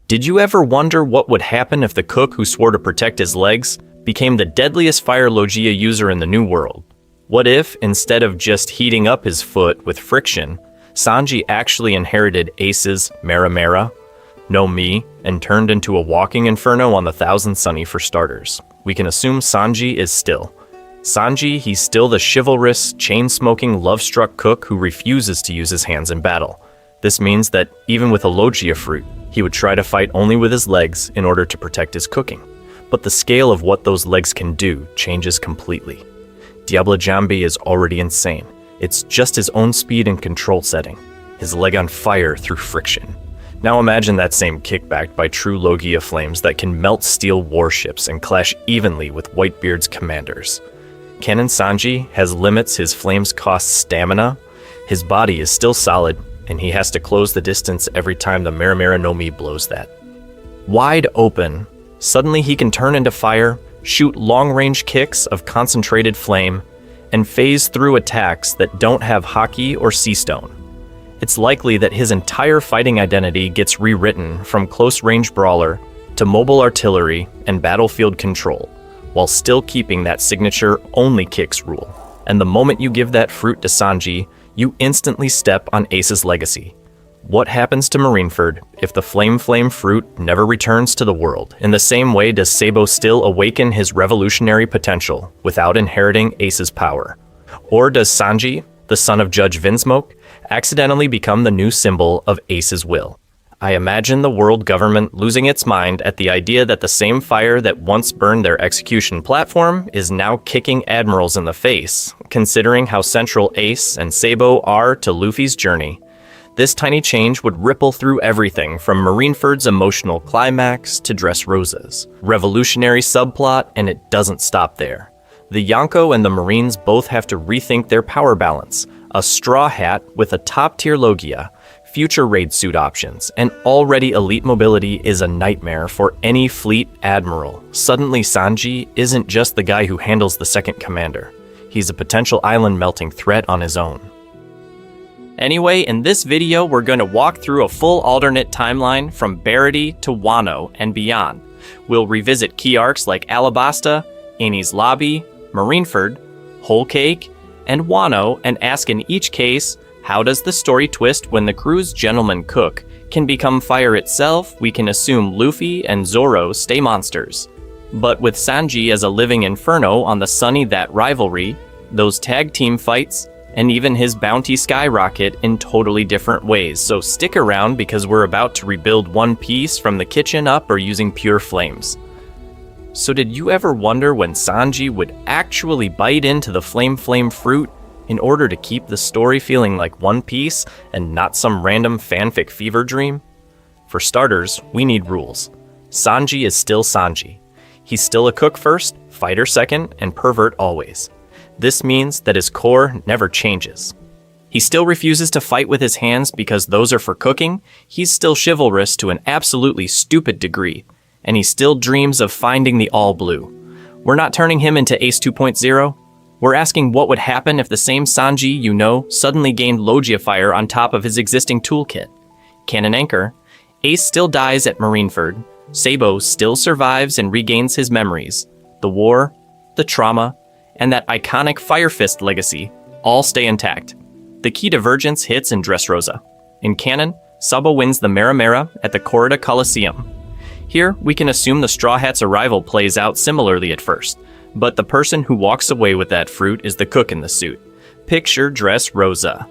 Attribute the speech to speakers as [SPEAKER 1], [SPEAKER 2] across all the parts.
[SPEAKER 1] Did you ever wonder what would happen if the cook who swore to protect his legs became the deadliest fire Logia user in the New World? What if, instead of just heating up his foot with friction, Sanji actually inherited Ace's Mera no Mi, and turned into a walking inferno on the Thousand Sunny for starters? We can assume Sanji is still. Sanji, he's still the chivalrous, chain-smoking, love-struck cook who refuses to use his hands in battle. This means that even with a Logia fruit, he would try to fight only with his legs in order to protect his cooking. But the scale of what those legs can do changes completely. Diable Jambi is already insane. It's just his own speed and control setting. His leg on fire through friction. Now imagine that same kickback by true Logia flames that can melt steel warships and clash evenly with Whitebeard's commanders. Canon Sanji has limits his flames cost stamina. His body is still solid, and he has to close the distance every time the Mera no Mi blows that. Wide open, suddenly he can turn into fire, shoot long-range kicks of concentrated flame, and phase through attacks that don't have Haki or Sea Stone. It's likely that his entire fighting identity gets rewritten from close-range brawler to mobile artillery and battlefield control, while still keeping that signature only kicks rule. And the moment you give that fruit to Sanji, you instantly step on Ace's legacy. What happens to Marineford if the Flame fruit never returns to the world? In the same way, does Sabo still awaken his revolutionary potential without inheriting Ace's power? Or does Sanji, the son of Judge Vinsmoke, accidentally become the new symbol of Ace's will? I imagine the world government losing its mind at the idea that the same fire that once burned their execution platform is now kicking admirals in the face, considering how central Ace and Sabo are to Luffy's journey. This tiny change would ripple through everything from Marineford's emotional climax to Dressrosa's revolutionary subplot, and it doesn't stop there. The Yonko and the Marines both have to rethink their power balance. A straw hat with a top-tier Logia, future raid suit options, and already elite mobility is a nightmare for any fleet admiral. Suddenly Sanji isn't just the guy who handles the second commander. He's a potential island-melting threat on his own. Anyway, in this video, we're going to walk through a full alternate timeline from Barity to Wano and beyond. We'll revisit key arcs like Alabasta, Enies Lobby, Marineford, Whole Cake, and Wano, and ask in each case, how does the story twist when the crew's gentleman cook can become fire itself? We can assume Luffy and Zoro stay monsters. But with Sanji as a living inferno on the Sunny That rivalry, those tag team fights, and even his bounty skyrocket in totally different ways. So stick around because we're about to rebuild One Piece from the kitchen up or using pure flames. So did you ever wonder when Sanji would actually bite into the flame fruit in order to keep the story feeling like One Piece and not some random fanfic fever dream? For starters, we need rules. Sanji is still Sanji. He's still a cook first, fighter second, and pervert always. This means that his core never changes. He still refuses to fight with his hands because those are for cooking. He's still chivalrous to an absolutely stupid degree, and he still dreams of finding the all blue. We're not turning him into Ace 2.0. We're asking what would happen if the same Sanji you know suddenly gained Logia fire on top of his existing toolkit. Canon Anchor, Ace still dies at Marineford. Sabo still survives and regains his memories. The war, the trauma, and that iconic Fire Fist legacy all stay intact. The key divergence hits in Dressrosa. In canon, Sabo wins the Mera at the Corrida Coliseum. Here, we can assume the Straw Hat's arrival plays out similarly at first, but the person who walks away with that fruit is the cook in the suit. Picture Dressrosa.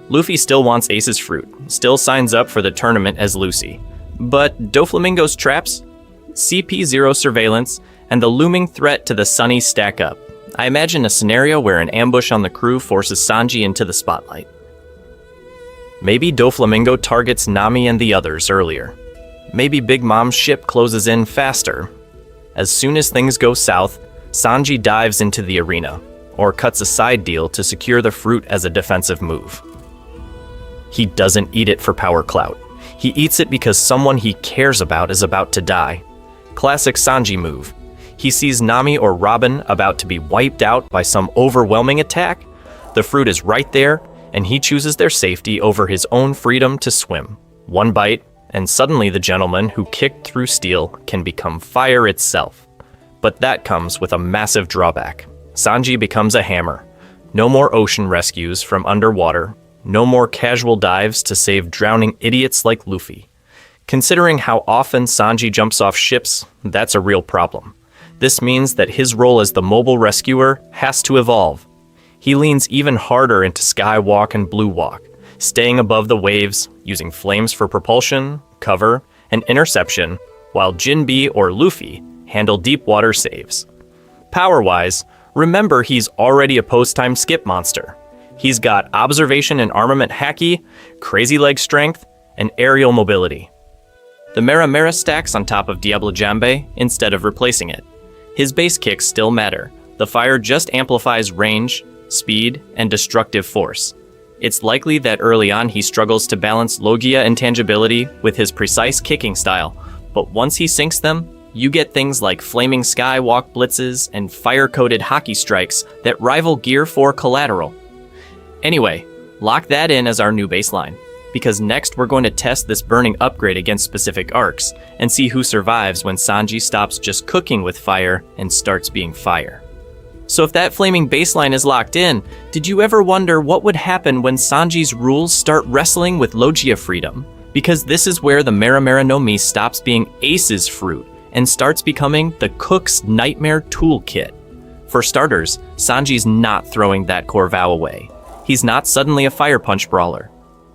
[SPEAKER 1] Luffy still wants Ace's fruit, still signs up for the tournament as Lucy. But Doflamingo's traps, CP0 surveillance, and the looming threat to the Sunny stack up. I imagine a scenario where an ambush on the crew forces Sanji into the spotlight. Maybe Doflamingo targets Nami and the others earlier. Maybe Big Mom's ship closes in faster. As soon as things go south, Sanji dives into the arena, or cuts a side deal to secure the fruit as a defensive move. He doesn't eat it for power clout. He eats it because someone he cares about is about to die. Classic Sanji move. He sees Nami or Robin about to be wiped out by some overwhelming attack. The fruit is right there, and he chooses their safety over his own freedom to swim. One bite, and suddenly the gentleman who kicked through steel can become fire itself. But that comes with a massive drawback. Sanji becomes a hammer. No more ocean rescues from underwater. No more casual dives to save drowning idiots like Luffy. Considering how often Sanji jumps off ships, that's a real problem. This means that his role as the mobile rescuer has to evolve. He leans even harder into skywalk and blue walk, staying above the waves, using flames for propulsion, cover, and interception, while Jinbe or Luffy handle deep water saves. Power-wise, remember he's already a post-time skip monster. He's got observation and armament haki, crazy leg strength, and aerial mobility. The Mera Mera stacks on top of Diable Jambe instead of replacing it. His base kicks still matter. The fire just amplifies range, speed, and destructive force. It's likely that early on he struggles to balance Logia and tangibility with his precise kicking style, but once he sinks them, you get things like flaming skywalk blitzes and fire-coated hockey strikes that rival Gear 4 Collateral. Anyway, lock that in as our new baseline, because next we're going to test this burning upgrade against specific arcs and see who survives when Sanji stops just cooking with fire and starts being fire. So if that flaming baseline is locked in, did you ever wonder what would happen when Sanji's rules start wrestling with Logia freedom? Because this is where the Mera Mera no Mi stops being Ace's fruit and starts becoming the cook's nightmare toolkit. For starters, Sanji's not throwing that core vow away. He's not suddenly a fire punch brawler.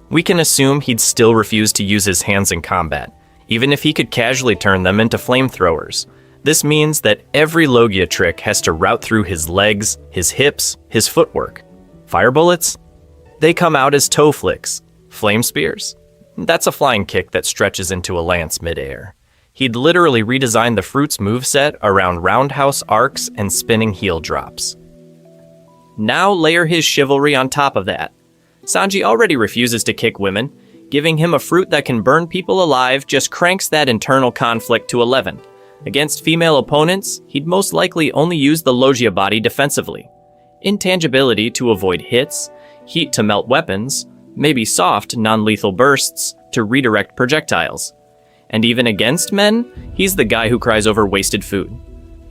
[SPEAKER 1] We can assume he'd still refuse to use his hands in combat, even if he could casually turn them into flamethrowers. This means that every Logia trick has to route through his legs, his hips, his footwork. Fire bullets? They come out as toe flicks. Flame spears? That's a flying kick that stretches into a lance midair. He'd literally redesign the fruit's moveset around roundhouse arcs and spinning heel drops. Now layer his chivalry on top of that. Sanji already refuses to kick women. Giving him a fruit that can burn people alive just cranks that internal conflict to 11. Against female opponents, he'd most likely only use the Logia body defensively. Intangibility to avoid hits, heat to melt weapons, maybe soft, non-lethal bursts to redirect projectiles. And even against men, he's the guy who cries over wasted food.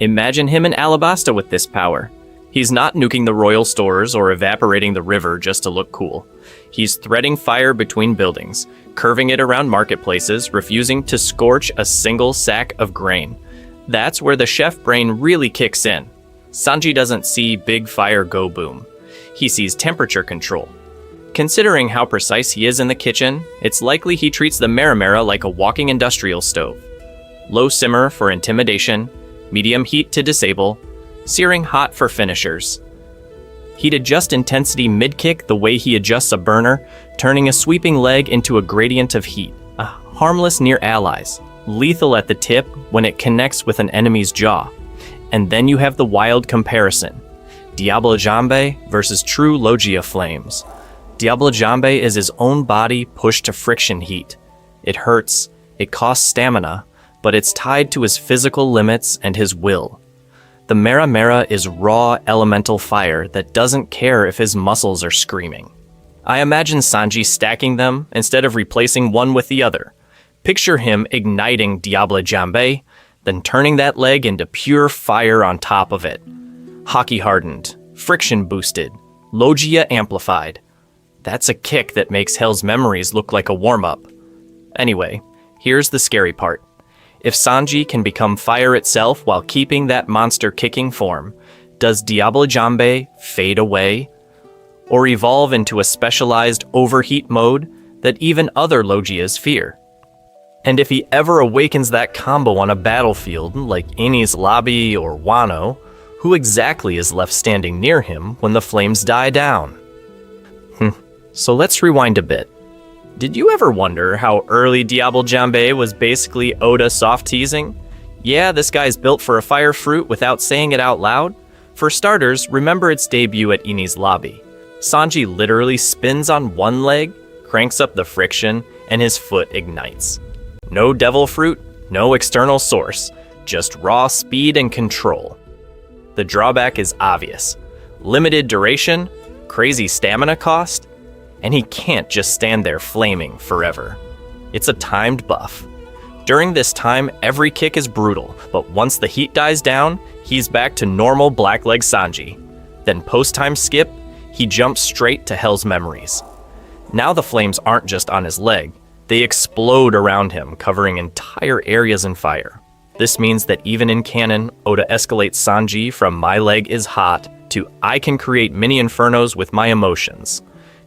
[SPEAKER 1] Imagine him in Alabasta with this power. He's not nuking the royal stores or evaporating the river just to look cool. He's threading fire between buildings, curving it around marketplaces, refusing to scorch a single sack of grain. That's where the chef brain really kicks in. Sanji doesn't see big fire go boom. He sees temperature control. Considering how precise he is in the kitchen, it's likely he treats the Mera Mera like a walking industrial stove. Low simmer for intimidation, medium heat to disable, searing hot for finishers. He'd adjust intensity mid-kick the way he adjusts a burner, turning a sweeping leg into a gradient of heat. Harmless near allies, lethal at the tip when it connects with an enemy's jaw. And then you have the wild comparison. Diable Jambe versus true Logia flames. Diable Jambe is his own body pushed to friction heat. It hurts, it costs stamina, but it's tied to his physical limits and his will. The Mera Mera is raw elemental fire that doesn't care if his muscles are screaming. I imagine Sanji stacking them instead of replacing one with the other. Picture him igniting Diable Jambe, then turning that leg into pure fire on top of it. Hockey hardened, friction boosted, Logia amplified. That's a kick that makes Hell's Memories look like a warm-up. Anyway, here's the scary part. If Sanji can become fire itself while keeping that monster kicking form, does Diable Jambe fade away? Or evolve into a specialized overheat mode that even other Logias fear? And if he ever awakens that combo on a battlefield like Enies Lobby or Wano, who exactly is left standing near him when the flames die down? So let's rewind a bit. Did you ever wonder how early Diable Jambe was basically Oda soft teasing? Yeah, this guy's built for a fire fruit without saying it out loud. For starters, remember its debut at Enies Lobby. Sanji literally spins on one leg, cranks up the friction, and his foot ignites. No devil fruit, no external source, just raw speed and control. The drawback is obvious. Limited duration, crazy stamina cost, and he can't just stand there flaming forever. It's a timed buff. During this time, every kick is brutal, but once the heat dies down, he's back to normal Blackleg Sanji. Then post-time skip, he jumps straight to Hell's Memories. Now the flames aren't just on his leg, they explode around him, covering entire areas in fire. This means that even in canon, Oda escalates Sanji from "my leg is hot" to "I can create mini infernos with my emotions."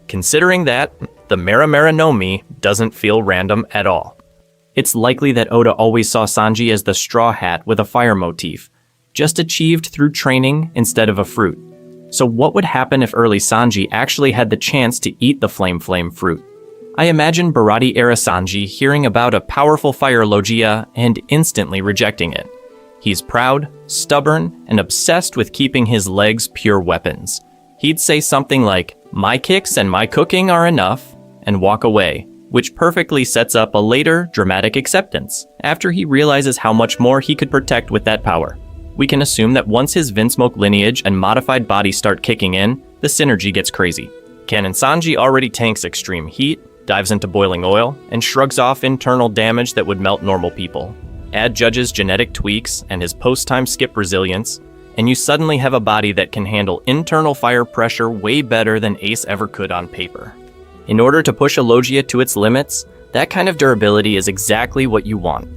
[SPEAKER 1] Considering that, the Mera Mera no Mi doesn't feel random at all. It's likely that Oda always saw Sanji as the straw hat with a fire motif, just achieved through training instead of a fruit. So what would happen if early Sanji actually had the chance to eat the flame fruit? I imagine Baratie-era Sanji hearing about a powerful fire logia and instantly rejecting it. He's proud, stubborn, and obsessed with keeping his legs pure weapons. He'd say something like, "My kicks and my cooking are enough," and walk away, which perfectly sets up a later, dramatic acceptance, after he realizes how much more he could protect with that power. We can assume that once his vinsmoke lineage and modified body start kicking in, the synergy gets crazy. Canon Sanji already tanks extreme heat, dives into boiling oil, and shrugs off internal damage that would melt normal people. Add Judge's genetic tweaks and his post-time skip resilience, and you suddenly have a body that can handle internal fire pressure way better than Ace ever could on paper. In order to push a logia to its limits, that kind of durability is exactly what you want.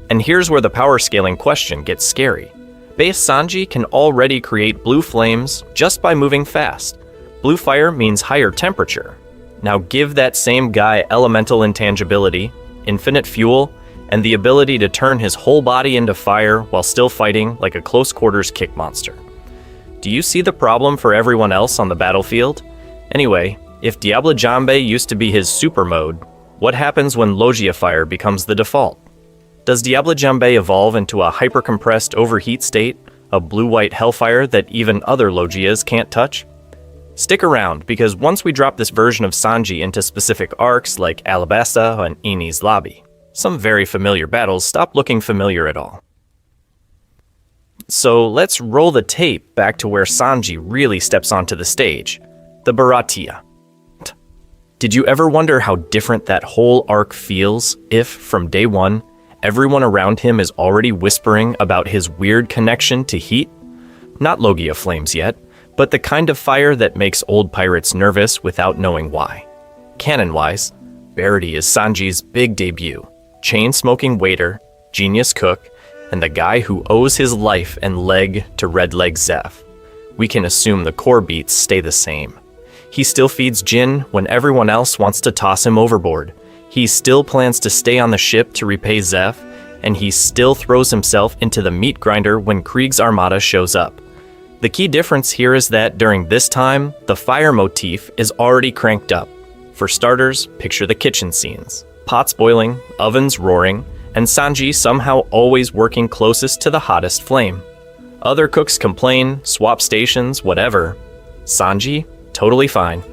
[SPEAKER 1] And here's where the power scaling question gets scary. Base Sanji can already create blue flames just by moving fast. Blue fire means higher temperature. Now give that same guy elemental intangibility, infinite fuel, and the ability to turn his whole body into fire while still fighting like a close quarters kick monster. Do you see the problem for everyone else on the battlefield? Anyway, if Diable Jambe used to be his super mode, what happens when Logia fire becomes the default? Does Diable Jambe evolve into a hyper-compressed overheat state, a blue-white hellfire that even other Logias can't touch? Stick around, because once we drop this version of Sanji into specific arcs like Alabasta and Enies Lobby, some very familiar battles stop looking familiar at all. So let's roll the tape back to where Sanji really steps onto the stage, the Baratie. Did you ever wonder how different that whole arc feels if, from day one, everyone around him is already whispering about his weird connection to heat? Not Logia flames yet, but the kind of fire that makes old pirates nervous without knowing why. Canon-wise, Baratie is Sanji's big debut, chain-smoking waiter, genius cook, and the guy who owes his life and leg to Red Leg Zeph. We can assume the core beats stay the same. He still feeds Jin when everyone else wants to toss him overboard. He still plans to stay on the ship to repay Zeph, and he still throws himself into the meat grinder when Krieg's armada shows up. The key difference here is that during this time, the fire motif is already cranked up. For starters, picture the kitchen scenes. Pots boiling, ovens roaring, and Sanji somehow always working closest to the hottest flame. Other cooks complain, swap stations, whatever. Sanji, totally fine.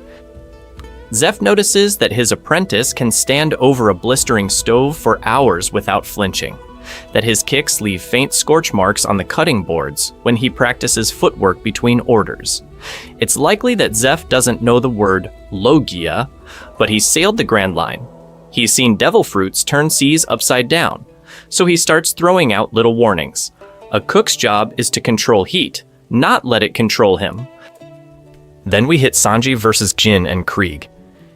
[SPEAKER 1] Zeph notices that his apprentice can stand over a blistering stove for hours without flinching, that his kicks leave faint scorch marks on the cutting boards when he practices footwork between orders. It's likely that Zeph doesn't know the word Logia, but he sailed the Grand Line. He's seen devil fruits turn seas upside down, so he starts throwing out little warnings. A cook's job is to control heat, not let it control him. Then we hit Sanji versus Jin and Krieg.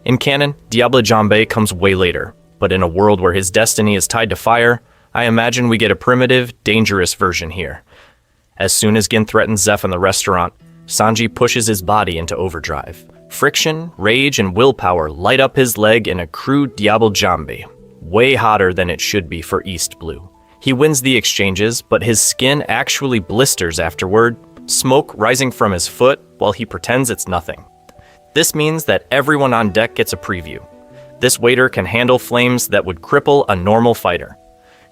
[SPEAKER 1] In canon, Diable Jambe comes way later, but in a world where his destiny is tied to fire, I imagine we get a primitive, dangerous version here. As soon as Gin threatens Zeph in the restaurant, Sanji pushes his body into overdrive. Friction, rage, and willpower light up his leg in a crude Diable Jambe, way hotter than it should be for East Blue. He wins the exchanges, but his skin actually blisters afterward, smoke rising from his foot while he pretends it's nothing. This means that everyone on deck gets a preview. This waiter can handle flames that would cripple a normal fighter.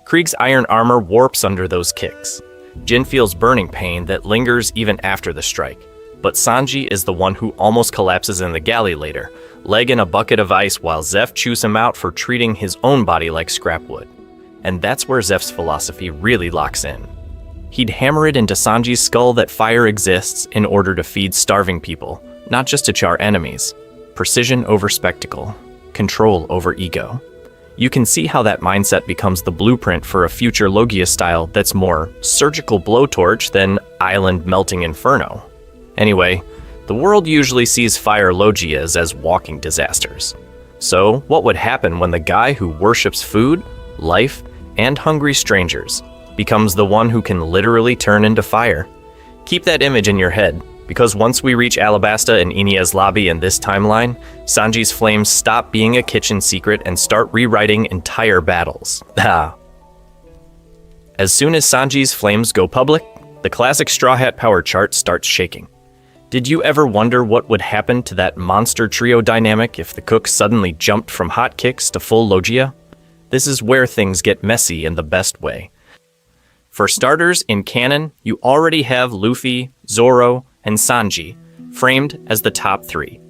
[SPEAKER 1] Krieg's iron armor warps under those kicks. Jin feels burning pain that lingers even after the strike. But Sanji is the one who almost collapses in the galley later, leg in a bucket of ice while Zeph chews him out for treating his own body like scrap wood. And that's where Zeph's philosophy really locks in. He'd hammer it into Sanji's skull that fire exists in order to feed starving people, not just to char enemies. Precision over spectacle. Control over ego. You can see how that mindset becomes the blueprint for a future Logia style that's more surgical blowtorch than island melting inferno. Anyway, the world usually sees fire Logias as walking disasters. So, what would happen when the guy who worships food, life, and hungry strangers becomes the one who can literally turn into fire? Keep that image in your head, because once we reach Alabasta and Enia's lobby in this timeline, Sanji's flames stop being a kitchen secret and start rewriting entire battles. As soon as Sanji's flames go public, the classic Straw Hat power chart starts shaking. Did you ever wonder what would happen to that monster trio dynamic if the cook suddenly jumped from hot kicks to full Logia? This is where things get messy in the best way. For starters, in canon, you already have Luffy, Zoro, and Sanji, framed as the top three.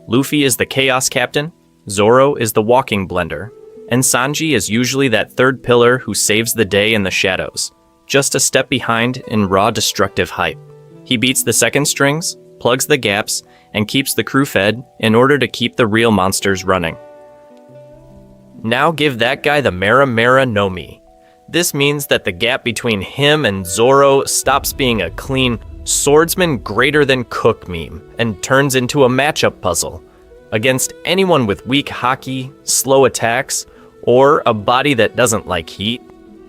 [SPEAKER 1] Luffy is the Chaos Captain, Zoro is the Walking Blender, and Sanji is usually that third pillar who saves the day in the shadows, just a step behind in raw destructive hype. He beats the second strings, plugs the gaps, and keeps the crew fed in order to keep the real monsters running. Now give that guy the Mera Mera no Mi. This means that the gap between him and Zoro stops being a clean swordsman greater than cook meme and turns into a matchup puzzle against anyone with weak haki, slow attacks, or a body that doesn't like heat.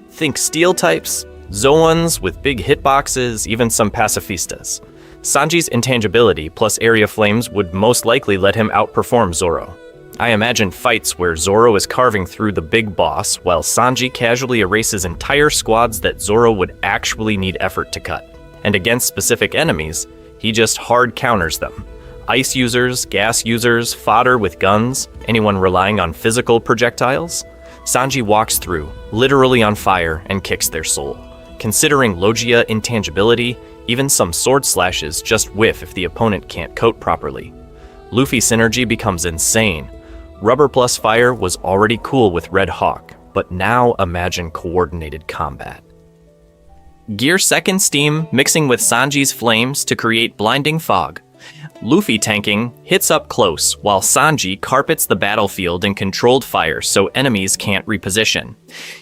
[SPEAKER 1] Think steel types, Zoans with big hitboxes, even some pacifistas. Sanji's intangibility plus area flames would most likely let him outperform Zoro. I imagine fights where Zoro is carving through the big boss while Sanji casually erases entire squads that Zoro would actually need effort to cut. And against specific enemies, he just hard counters them. Ice users, gas users, fodder with guns, anyone relying on physical projectiles. Sanji walks through, literally on fire, and kicks their soul. Considering Logia intangibility, even some sword slashes just whiff if the opponent can't coat properly. Luffy synergy becomes insane. Rubber plus fire was already cool with Red Hawk, but now imagine coordinated combat. Gear second steam mixing with Sanji's flames to create blinding fog. Luffy tanking hits up close while Sanji carpets the battlefield in controlled fire so enemies can't reposition.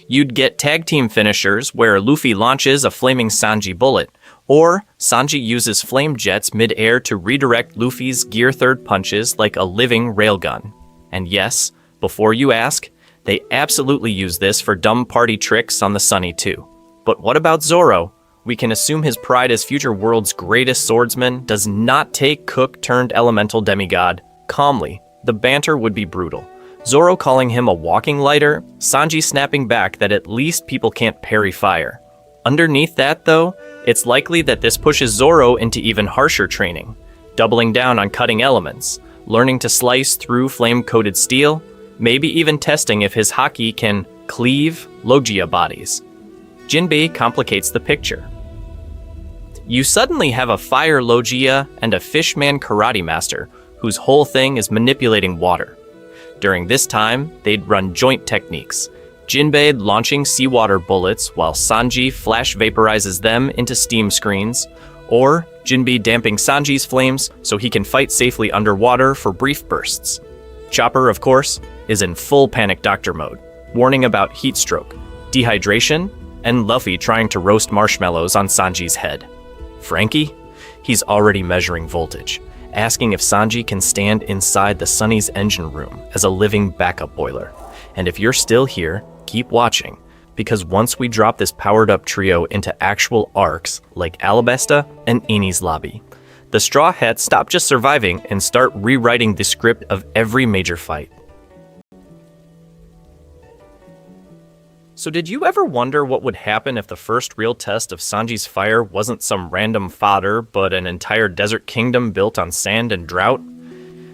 [SPEAKER 1] You'd get tag team finishers where Luffy launches a flaming Sanji bullet, or Sanji uses flame jets mid-air to redirect Luffy's gear third punches like a living railgun. And yes, before you ask, they absolutely use this for dumb party tricks on the Sunny too. But what about Zoro? We can assume his pride as future world's greatest swordsman does not take cook-turned-elemental demigod calmly. The banter would be brutal. Zoro calling him a walking lighter, Sanji snapping back that at least people can't parry fire. Underneath that, though, it's likely that this pushes Zoro into even harsher training, doubling down on cutting elements, learning to slice through flame-coated steel, maybe even testing if his haki can cleave Logia bodies. Jinbei complicates the picture. You suddenly have a fire Logia and a fishman karate master whose whole thing is manipulating water. During this time, they'd run joint techniques, Jinbei launching seawater bullets while Sanji flash vaporizes them into steam screens, or Jinbei damping Sanji's flames so he can fight safely underwater for brief bursts. Chopper, of course, is in full panic doctor mode, warning about heat stroke, dehydration, and Luffy trying to roast marshmallows on Sanji's head. Frankie? He's already measuring voltage, asking if Sanji can stand inside the Sunny's engine room as a living backup boiler. And if you're still here, keep watching, because once we drop this powered-up trio into actual arcs like Alabasta and Eni's lobby, the Straw Hats stop just surviving and start rewriting the script of every major fight. So did you ever wonder what would happen if the first real test of Sanji's fire wasn't some random fodder, but an entire desert kingdom built on sand and drought?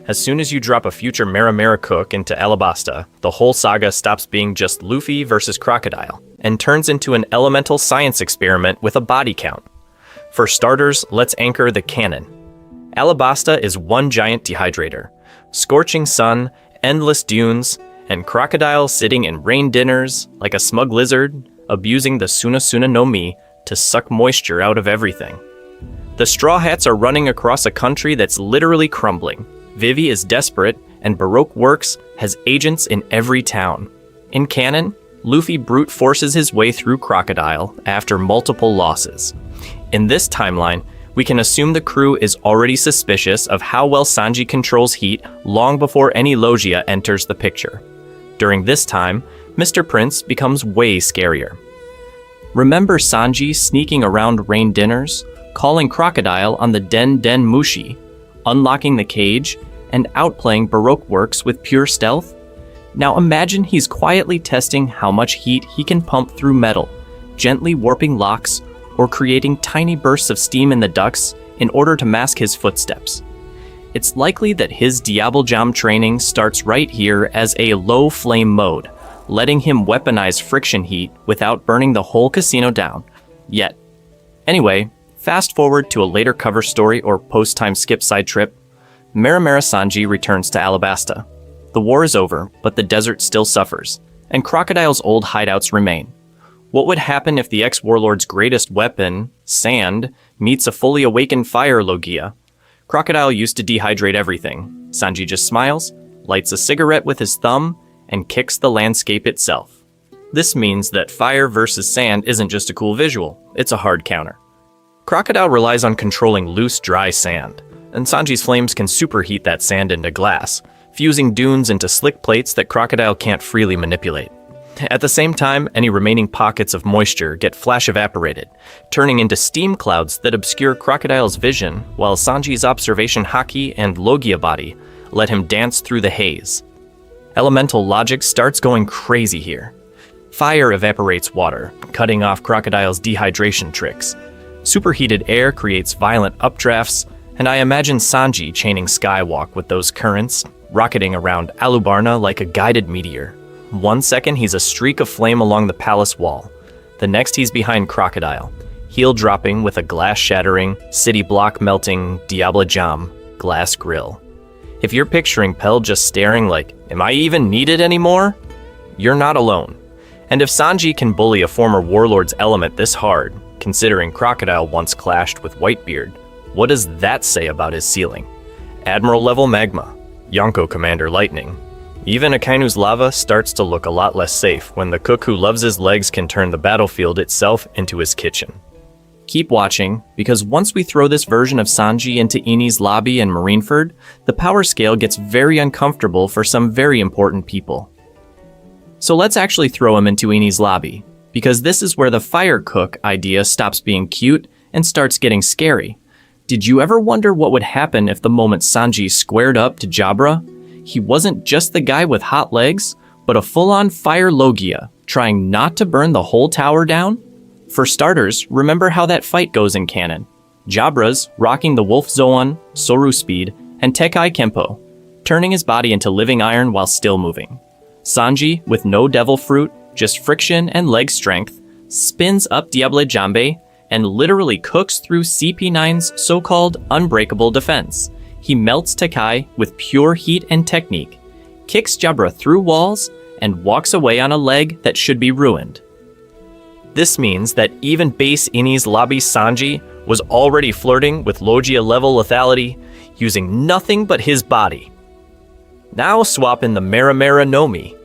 [SPEAKER 1] As soon as you drop a future Mera Mera cook into Alabasta, the whole saga stops being just Luffy versus Crocodile, and turns into an elemental science experiment with a body count. For starters, let's anchor the canon. Alabasta is one giant dehydrator. Scorching sun, endless dunes, and Crocodile sitting in rain dinners like a smug lizard, abusing the Suna Suna no Mi to suck moisture out of everything. The Straw Hats are running across a country that's literally crumbling. Vivi is desperate, and Baroque Works has agents in every town. In canon, Luffy brute forces his way through Crocodile after multiple losses. In this timeline, we can assume the crew is already suspicious of how well Sanji controls heat long before any Logia enters the picture. During this time, Mr. Prince becomes way scarier. Remember Sanji sneaking around rain dinners, calling Crocodile on the Den Den Mushi, unlocking the cage, and outplaying Baroque works with pure stealth? Now imagine he's quietly testing how much heat he can pump through metal, gently warping locks, or creating tiny bursts of steam in the ducts in order to mask his footsteps. It's likely that his Diable Jam training starts right here as a low flame mode, letting him weaponize friction heat without burning the whole casino down. Yet. Anyway, fast forward to a later cover story or post-time skip side trip. Maramara Sanji returns to Alabasta. The war is over, but the desert still suffers, and Crocodile's old hideouts remain. What would happen if the ex-warlord's greatest weapon, sand, meets a fully awakened fire Logia? Crocodile used to dehydrate everything. Sanji just smiles, lights a cigarette with his thumb, and kicks the landscape itself. This means that fire versus sand isn't just a cool visual, it's a hard counter. Crocodile relies on controlling loose, dry sand, and Sanji's flames can superheat that sand into glass, fusing dunes into slick plates that Crocodile can't freely manipulate. At the same time, any remaining pockets of moisture get flash evaporated, turning into steam clouds that obscure Crocodile's vision, while Sanji's observation haki and Logia body let him dance through the haze. Elemental logic starts going crazy here. Fire evaporates water, cutting off Crocodile's dehydration tricks. Superheated air creates violent updrafts, and I imagine Sanji chaining Skywalk with those currents, rocketing around Alubarna like a guided meteor. 1 second he's a streak of flame along the palace wall. The next he's behind Crocodile, heel dropping with a glass shattering, city block melting, Diable Jam, glass grill. If you're picturing Pell just staring like, am I even needed anymore? You're not alone. And if Sanji can bully a former warlord's element this hard, considering Crocodile once clashed with Whitebeard, what does that say about his ceiling? Admiral level magma, Yonko Commander lightning. Even Akainu's lava starts to look a lot less safe when the cook who loves his legs can turn the battlefield itself into his kitchen. Keep watching, because once we throw this version of Sanji into Enies Lobby and Marineford, the power scale gets very uncomfortable for some very important people. So let's actually throw him into Enies Lobby, because this is where the fire cook idea stops being cute and starts getting scary. Did you ever wonder what would happen if the moment Sanji squared up to Jabra, he wasn't just the guy with hot legs, but a full-on fire Logia, trying not to burn the whole tower down? For starters, remember how that fight goes in canon. Jabra's rocking the Wolf Zoan, Soru Speed, and Tekai Kempo, turning his body into living iron while still moving. Sanji, with no devil fruit, just friction and leg strength, spins up Diable Jambe and literally cooks through CP9's so-called unbreakable defense. He melts Tekai with pure heat and technique, kicks Jabra through walls, and walks away on a leg that should be ruined. This means that even base Enies Lobby Sanji was already flirting with Logia-level lethality, using nothing but his body. Now swap in the Maramara Nomi.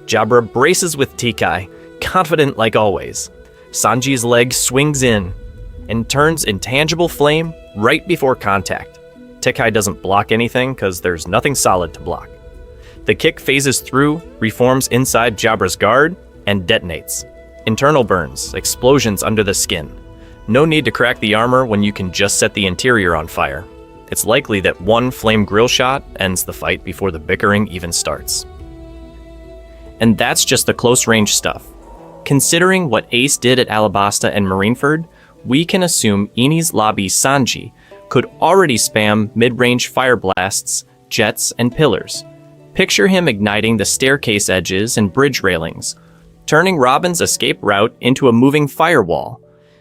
[SPEAKER 1] Jabra braces with Tekai, confident like always. Sanji's leg swings in and turns intangible flame right before contact. Tekai doesn't block anything because there's nothing solid to block. The kick phases through, reforms inside Jabra's guard, and detonates. Internal burns, explosions under the skin. No need to crack the armor when you can just set the interior on fire. It's likely that one flame grill shot ends the fight before the bickering even starts. And that's just the close-range stuff. Considering what Ace did at Alabasta and Marineford, we can assume Enies Lobby Sanji could already spam mid-range fire blasts, jets, and pillars. Picture him igniting the staircase edges and bridge railings, turning Robin's escape route into a moving firewall.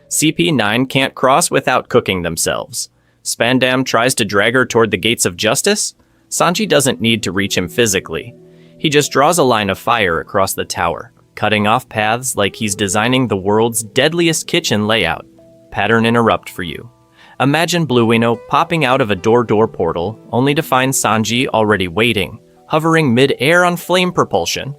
[SPEAKER 1] CP9 can't cross without cooking themselves. Spandam tries to drag her toward the gates of justice. Sanji doesn't need to reach him physically. He just draws a line of fire across the tower, cutting off paths like he's designing the world's deadliest kitchen layout. Pattern interrupt for you. Imagine Blue Wino popping out of a door portal, only to find Sanji already waiting, hovering mid-air on flame propulsion.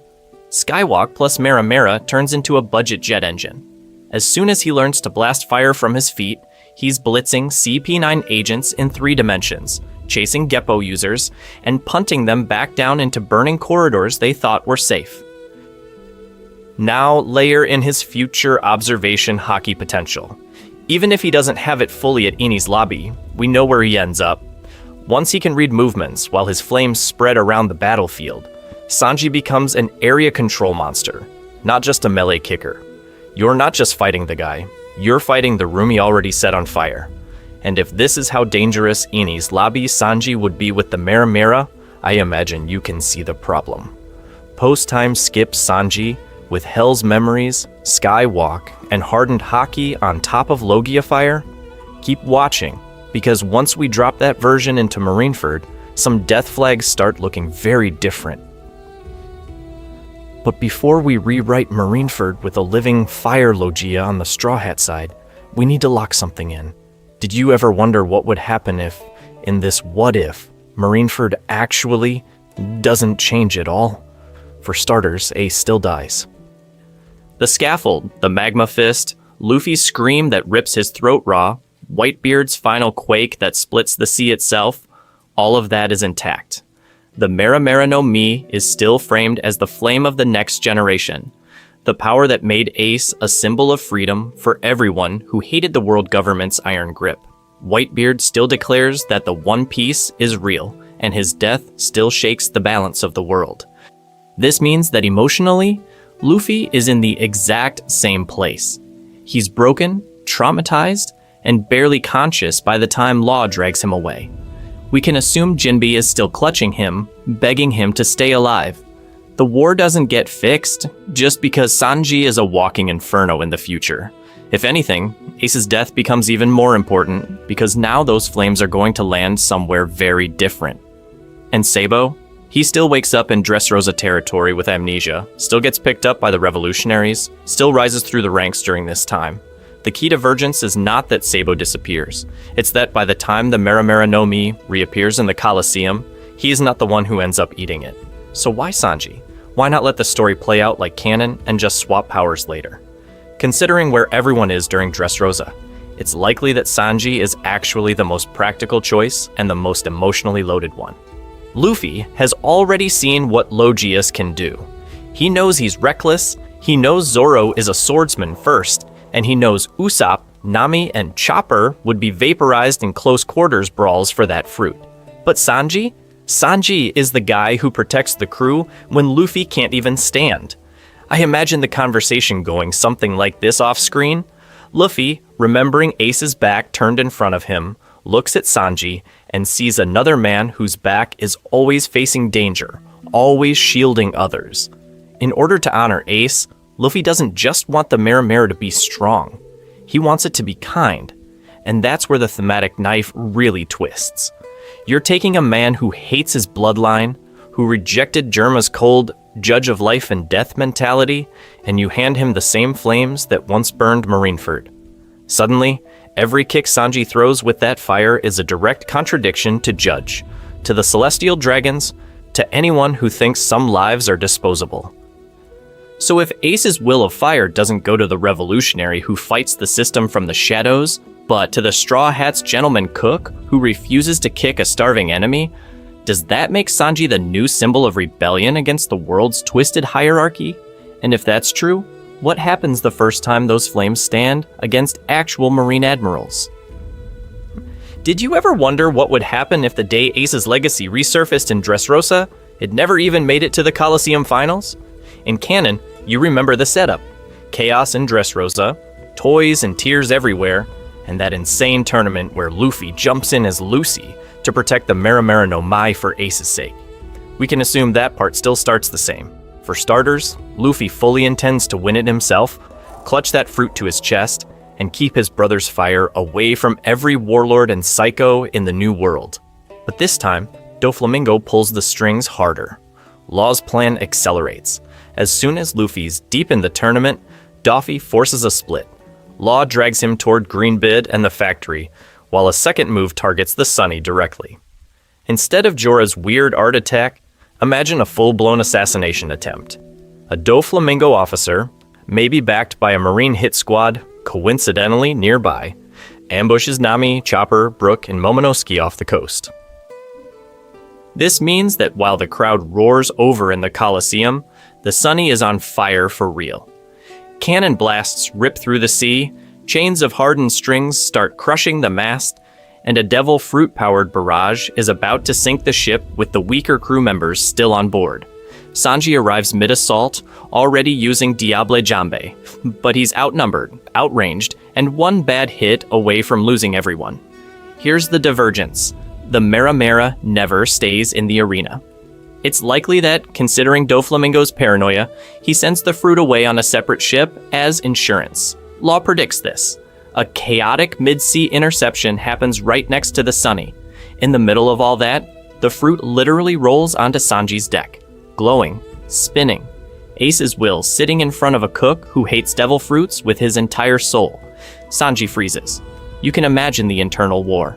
[SPEAKER 1] Skywalk plus Mera Mera turns into a budget jet engine. As soon as he learns to blast fire from his feet, he's blitzing CP9 agents in 3 dimensions, chasing Geppo users, and punting them back down into burning corridors they thought were safe. Now layer in his future observation hockey potential. Even if he doesn't have it fully at Eni's lobby, we know where he ends up. Once he can read movements while his flames spread around the battlefield, Sanji becomes an area control monster, not just a melee kicker. You're not just fighting the guy, you're fighting the room he already set on fire. And if this is how dangerous Eni's lobby Sanji would be with the Mera Mera, I imagine you can see the problem. Post-time skip Sanji, with Hell's Memories, Skywalk, and hardened hockey on top of Logia fire? Keep watching, because once we drop that version into Marineford, some death flags start looking very different. But before we rewrite Marineford with a living fire Logia on the Straw Hat side, we need to lock something in. Did you ever wonder what would happen if, in this what if, Marineford actually doesn't change at all? For starters, Ace still dies. The scaffold, the magma fist, Luffy's scream that rips his throat raw, Whitebeard's final quake that splits the sea itself, all of that is intact. The Mera Mera no Mi is still framed as the flame of the next generation, the power that made Ace a symbol of freedom for everyone who hated the world government's iron grip. Whitebeard still declares that the One Piece is real, and his death still shakes the balance of the world. This means that emotionally, Luffy is in the exact same place. He's broken, traumatized, and barely conscious by the time Law drags him away. We can assume Jinbe is still clutching him, begging him to stay alive. The war doesn't get fixed just because Sanji is a walking inferno in the future. If anything, Ace's death becomes even more important because now those flames are going to land somewhere very different. And Sabo? He still wakes up in Dressrosa territory with amnesia, still gets picked up by the revolutionaries, still rises through the ranks during this time. The key to Vergence is not that Sabo disappears. It's that by the time the Mera Mera no Mi reappears in the Colosseum, he is not the one who ends up eating it. So why Sanji? Why not let the story play out like canon and just swap powers later? Considering where everyone is during Dressrosa, it's likely that Sanji is actually the most practical choice and the most emotionally loaded one. Luffy has already seen what Logias can do. He knows he's reckless, he knows Zoro is a swordsman first, and he knows Usopp, Nami, and Chopper would be vaporized in close quarters brawls for that fruit. But Sanji? Sanji is the guy who protects the crew when Luffy can't even stand. I imagine the conversation going something like this off screen. Luffy, remembering Ace's back turned in front of him, looks at Sanji and sees another man whose back is always facing danger, always shielding others. In order to honor Ace, Luffy doesn't just want the Mera Mera to be strong. He wants it to be kind. And that's where the thematic knife really twists. You're taking a man who hates his bloodline, who rejected Germa's cold judge of life and death mentality, and you hand him the same flames that once burned Marineford. Suddenly, every kick Sanji throws with that fire is a direct contradiction to Judge, to the Celestial Dragons, to anyone who thinks some lives are disposable. So if Ace's will of fire doesn't go to the revolutionary who fights the system from the shadows, but to the Straw Hat's gentleman cook who refuses to kick a starving enemy, does that make Sanji the new symbol of rebellion against the world's twisted hierarchy? And if that's true, what happens the first time those flames stand against actual Marine admirals? Did you ever wonder what would happen if the day Ace's legacy resurfaced in Dressrosa, it never even made it to the Colosseum finals? In canon, you remember the setup. Chaos in Dressrosa, toys and tears everywhere, and that insane tournament where Luffy jumps in as Lucy to protect the Mera Mera no Mai for Ace's sake. We can assume that part still starts the same. For starters, Luffy fully intends to win it himself, clutch that fruit to his chest, and keep his brother's fire away from every warlord and psycho in the new world. But this time, Doflamingo pulls the strings harder. Law's plan accelerates. As soon as Luffy's deep in the tournament, Doffy forces a split. Law drags him toward Greenbid and the factory, while a second move targets the Sunny directly. Instead of Jorah's weird art attack, imagine a full-blown assassination attempt. A Doflamingo officer, maybe backed by a Marine hit squad, coincidentally nearby, ambushes Nami, Chopper, Brook, and Momonosuke off the coast. This means that while the crowd roars over in the Colosseum, the Sunny is on fire for real. Cannon blasts rip through the sea, chains of hardened strings start crushing the mast, and a devil fruit-powered barrage is about to sink the ship with the weaker crew members still on board. Sanji arrives mid-assault, already using Diable Jambe, but he's outnumbered, outranged, and one bad hit away from losing everyone. Here's the divergence. The Mera Mera never stays in the arena. It's likely that, considering Doflamingo's paranoia, he sends the fruit away on a separate ship as insurance. Law predicts this. A chaotic mid-sea interception happens right next to the Sunny. In the middle of all that, the fruit literally rolls onto Sanji's deck, glowing, spinning. Ace's will sitting in front of a cook who hates devil fruits with his entire soul. Sanji freezes. You can imagine the internal war.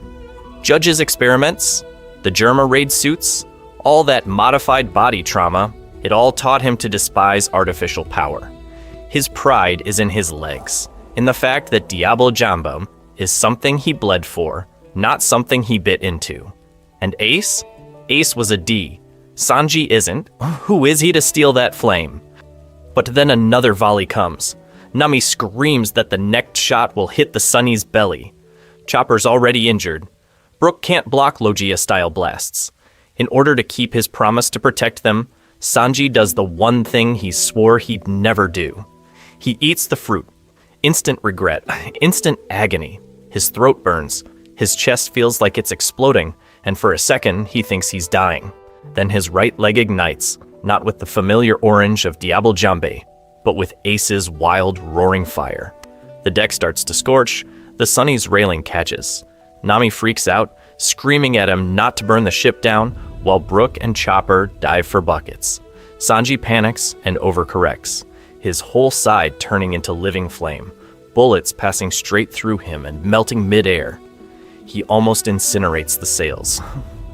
[SPEAKER 1] Judge's experiments, the Germa raid suits, all that modified body trauma, it all taught him to despise artificial power. His pride is in his legs, in the fact that Diable Jambe is something he bled for, not something he bit into. And Ace? Ace was a D. Sanji isn't. Who is he to steal that flame? But then another volley comes. Nami screams that the next shot will hit the Sunny's belly. Chopper's already injured. Brook can't block Logia-style blasts. In order to keep his promise to protect them, Sanji does the one thing he swore he'd never do. He eats the fruit. Instant regret, instant agony. His throat burns. His chest feels like it's exploding, and for a second, he thinks he's dying. Then his right leg ignites, not with the familiar orange of Diable Jambe, but with Ace's wild, roaring fire. The deck starts to scorch, the Sunny's railing catches. Nami freaks out, screaming at him not to burn the ship down, while Brook and Chopper dive for buckets. Sanji panics and overcorrects, his whole side turning into living flame, bullets passing straight through him and melting mid-air. He almost incinerates the sails,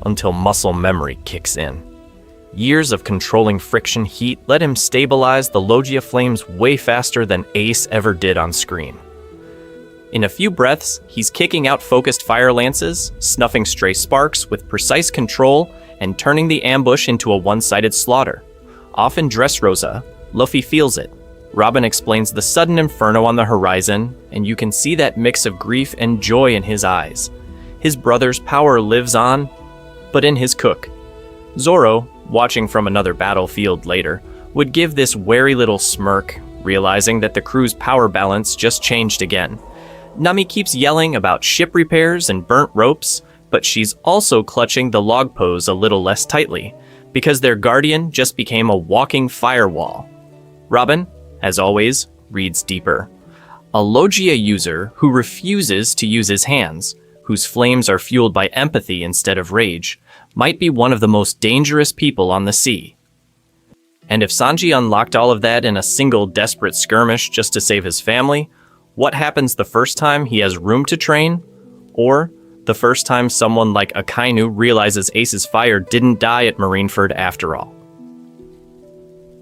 [SPEAKER 1] until muscle memory kicks in. Years of controlling friction heat let him stabilize the Logia flames way faster than Ace ever did on screen. In a few breaths, he's kicking out focused fire lances, snuffing stray sparks with precise control, and turning the ambush into a one-sided slaughter. Off in Dressrosa, Luffy feels it. Robin explains the sudden inferno on the horizon, and you can see that mix of grief and joy in his eyes. His brother's power lives on, but in his cook. Zoro, watching from another battlefield later, would give this wary little smirk, realizing that the crew's power balance just changed again. Nami keeps yelling about ship repairs and burnt ropes, but she's also clutching the log pose a little less tightly, because their guardian just became a walking firewall. Robin, as always, reads deeper. A Logia user who refuses to use his hands, whose flames are fueled by empathy instead of rage, might be one of the most dangerous people on the sea. And if Sanji unlocked all of that in a single desperate skirmish just to save his family, what happens the first time he has room to train? Or the first time someone like Akainu realizes Ace's fire didn't die at Marineford after all?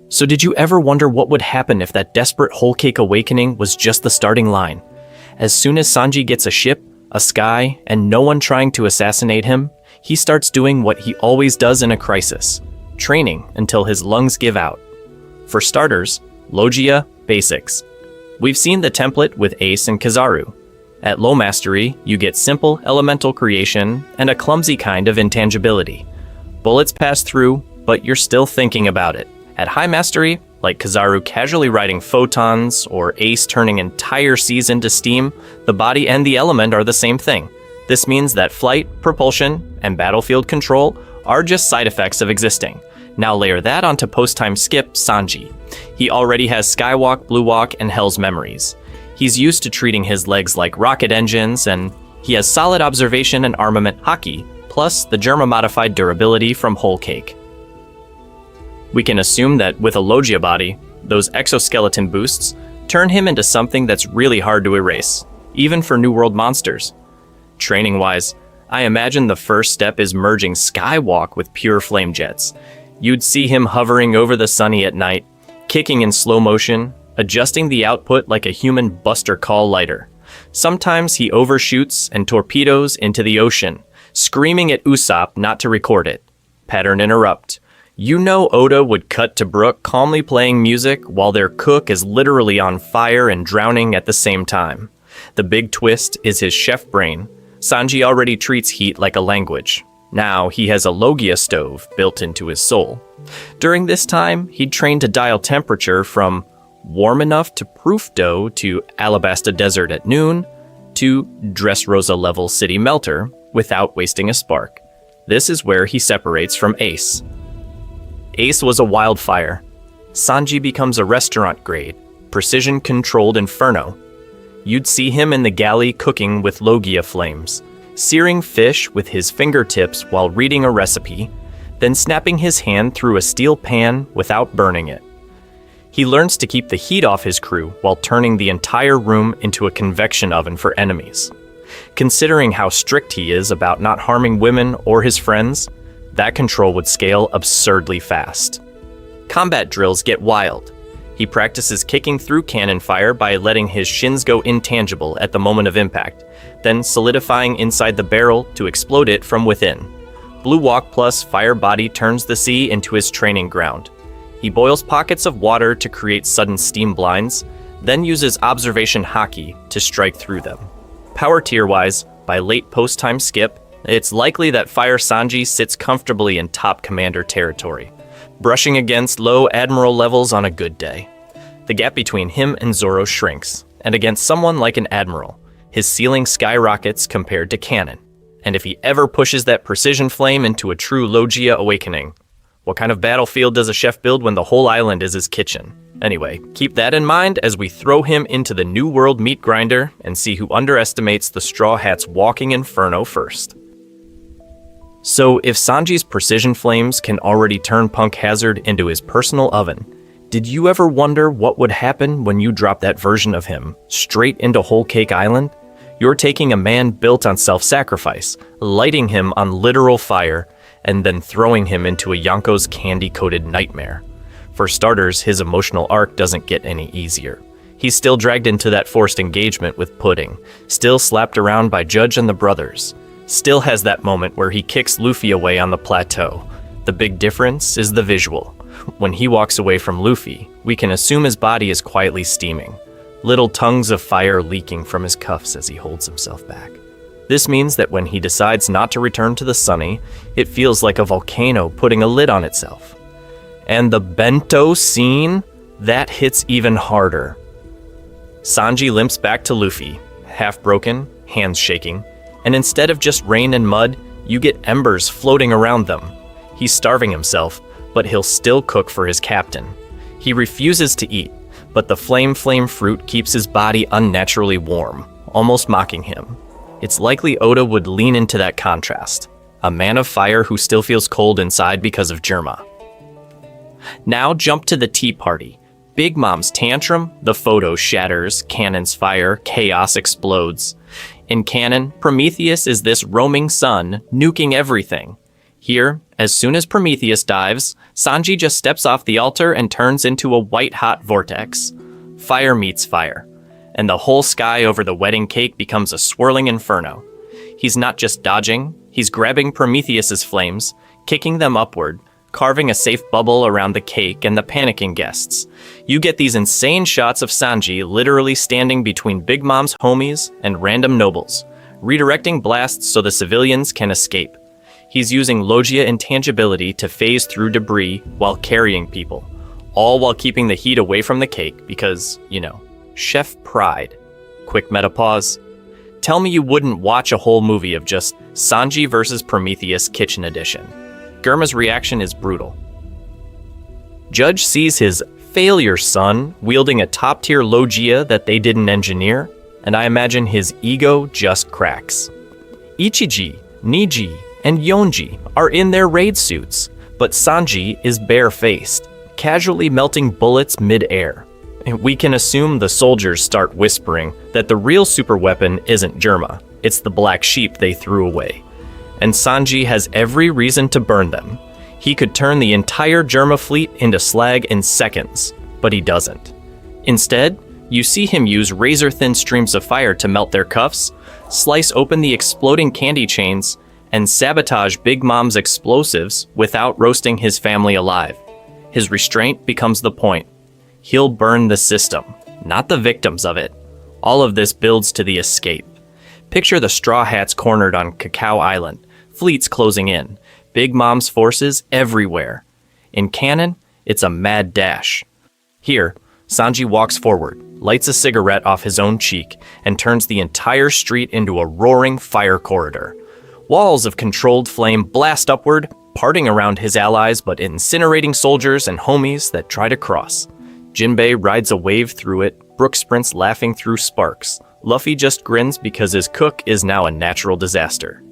[SPEAKER 1] So did you ever wonder what would happen if that desperate whole cake awakening was just the starting line? As soon as Sanji gets a ship, a sky, and no one trying to assassinate him, he starts doing what he always does in a crisis, training until his lungs give out. For starters, Logia basics. We've seen the template with Ace and Kizaru. At low mastery, you get simple elemental creation and a clumsy kind of intangibility. Bullets pass through, but you're still thinking about it. At high mastery, like Kizaru casually riding photons or Ace turning entire seas into steam, the body and the element are the same thing. This means that flight, propulsion, and battlefield control are just side effects of existing. Now layer that onto post-time skip Sanji. He already has Skywalk, Blue Walk, and Hell's Memories. He's used to treating his legs like rocket engines, and he has solid observation and armament Haki, plus the Germa-modified durability from Whole Cake. We can assume that with a Logia body, those exoskeleton boosts turn him into something that's really hard to erase, even for New World monsters. Training-wise, I imagine the first step is merging Skywalk with pure flame jets. You'd see him hovering over the Sunny at night, kicking in slow motion, adjusting the output like a human Buster Call lighter. Sometimes he overshoots and torpedoes into the ocean, screaming at Usopp not to record it. Pattern interrupt. You know Oda would cut to Brook calmly playing music while their cook is literally on fire and drowning at the same time. The big twist is his chef brain. Sanji already treats heat like a language. Now he has a Logia stove built into his soul. During this time, he'd trained to dial temperature from warm enough to proof dough to Alabasta Desert at noon to Dressrosa level city melter without wasting a spark. This is where he separates from Ace. Ace was a wildfire. Sanji becomes a restaurant-grade, precision-controlled inferno. You'd see him in the galley cooking with Logia flames, searing fish with his fingertips while reading a recipe, then snapping his hand through a steel pan without burning it. He learns to keep the heat off his crew while turning the entire room into a convection oven for enemies. Considering how strict he is about not harming women or his friends, that control would scale absurdly fast. Combat drills get wild. He practices kicking through cannon fire by letting his shins go intangible at the moment of impact, then solidifying inside the barrel to explode it from within. Blue Walk Plus Fire Body turns the sea into his training ground. He boils pockets of water to create sudden steam blinds, then uses observation haki to strike through them. Power tier-wise, by late post-time skip, it's likely that Fire Sanji sits comfortably in top commander territory, brushing against low admiral levels on a good day. The gap between him and Zoro shrinks, and against someone like an admiral, his ceiling skyrockets compared to cannon. And if he ever pushes that precision flame into a true Logia awakening, what kind of battlefield does a chef build when the whole island is his kitchen? Anyway, keep that in mind as we throw him into the New World meat grinder and see who underestimates the Straw Hat's walking inferno first. So if Sanji's precision flames can already turn Punk Hazard into his personal oven, did you ever wonder what would happen when you drop that version of him straight into Whole Cake Island? You're taking a man built on self-sacrifice, lighting him on literal fire, and then throwing him into a Yonko's candy-coated nightmare. For starters, his emotional arc doesn't get any easier. He's still dragged into that forced engagement with Pudding, still slapped around by Judge and the brothers, still has that moment where he kicks Luffy away on the plateau. The big difference is the visual. When he walks away from Luffy, we can assume his body is quietly steaming, little tongues of fire leaking from his cuffs as he holds himself back. This means that when he decides not to return to the Sunny, it feels like a volcano putting a lid on itself. And the bento scene, that hits even harder. Sanji limps back to Luffy, half broken, hands shaking, and instead of just rain and mud, you get embers floating around them. He's starving himself, but he'll still cook for his captain. He refuses to eat, but the flame fruit keeps his body unnaturally warm, almost mocking him. It's likely Oda would lean into that contrast, a man of fire who still feels cold inside because of Germa. Now jump to the tea party. Big Mom's tantrum, the photo shatters, cannons fire, chaos explodes. In canon, Prometheus is this roaming sun, nuking everything. Here, as soon as Prometheus dives, Sanji just steps off the altar and turns into a white-hot vortex. Fire meets fire, and the whole sky over the wedding cake becomes a swirling inferno. He's not just dodging, he's grabbing Prometheus's flames, kicking them upward, carving a safe bubble around the cake and the panicking guests. You get these insane shots of Sanji literally standing between Big Mom's homies and random nobles, redirecting blasts so the civilians can escape. He's using Logia intangibility to phase through debris while carrying people, all while keeping the heat away from the cake because, chef pride. Quick meta pause. Tell me you wouldn't watch a whole movie of just Sanji versus Prometheus Kitchen Edition. Germa's reaction is brutal. Judge sees his failure son wielding a top-tier Logia that they didn't engineer, and I imagine his ego just cracks. Ichiji, Niji, and Yonji are in their raid suits, but Sanji is bare-faced, casually melting bullets mid-air. We can assume the soldiers start whispering that the real superweapon isn't Germa, it's the black sheep they threw away. And Sanji has every reason to burn them. He could turn the entire Germa fleet into slag in seconds. But he doesn't. Instead, you see him use razor-thin streams of fire to melt their cuffs, slice open the exploding candy chains, and sabotage Big Mom's explosives without roasting his family alive. His restraint becomes the point. He'll burn the system, not the victims of it. All of this builds to the escape. Picture the Straw Hats cornered on Cacao Island, fleets closing in, Big Mom's forces everywhere. In canon, it's a mad dash. Here, Sanji walks forward, lights a cigarette off his own cheek, and turns the entire street into a roaring fire corridor. Walls of controlled flame blast upward, parting around his allies but incinerating soldiers and homies that try to cross. Jinbei rides a wave through it, Brook sprints laughing through sparks. Luffy just grins because his cook is now a natural disaster.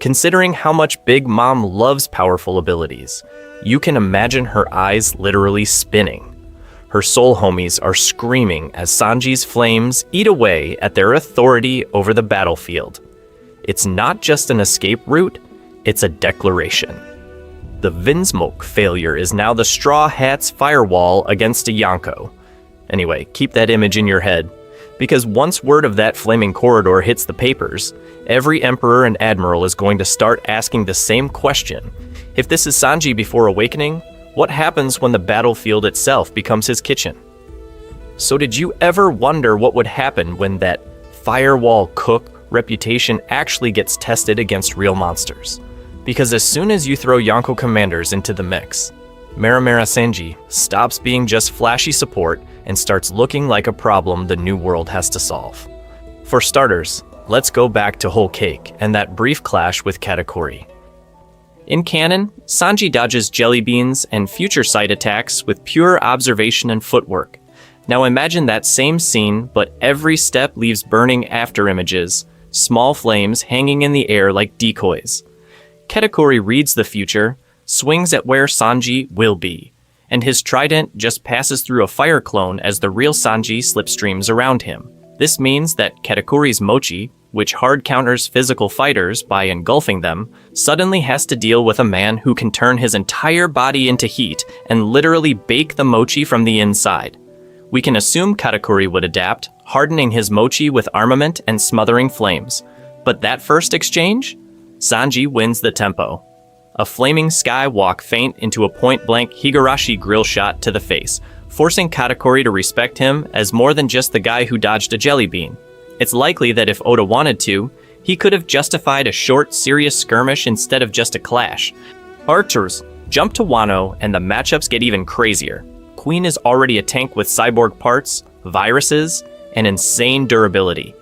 [SPEAKER 1] Considering how much Big Mom loves powerful abilities, you can imagine her eyes literally spinning. Her soul homies are screaming as Sanji's flames eat away at their authority over the battlefield. It's not just an escape route, it's a declaration. The vinsmoke failure is now the Straw Hats' firewall against a Yonko. Anyway, keep that image in your head, because once word of that flaming corridor hits the papers, every emperor and admiral is going to start asking the same question. If this is Sanji before awakening, what happens when the battlefield itself becomes his kitchen? So did you ever wonder what would happen when that firewall cook reputation actually gets tested against real monsters? Because as soon as you throw Yonko commanders into the mix, Mera Sanji stops being just flashy support and starts looking like a problem the New World has to solve. For starters, let's go back to Whole Cake and that brief clash with Katakuri. In canon, Sanji dodges jelly beans and future sight attacks with pure observation and footwork. Now imagine that same scene, but every step leaves burning after images, small flames hanging in the air like decoys. Katakuri reads the future, swings at where Sanji will be, and his trident just passes through a fire clone as the real Sanji slipstreams around him. This means that Katakuri's mochi, which hard counters physical fighters by engulfing them, suddenly has to deal with a man who can turn his entire body into heat and literally bake the mochi from the inside. We can assume Katakuri would adapt, hardening his mochi with armament and smothering flames. But that first exchange? Sanji wins the tempo. A flaming sky walk feint into a point-blank Higurashi grill shot to the face, forcing Katakuri to respect him as more than just the guy who dodged a jelly bean. It's likely that if Oda wanted to, he could have justified a short, serious skirmish instead of just a clash. Archers jump to Wano and the matchups get even crazier. Queen is already a tank with cyborg parts, viruses, and insane durability.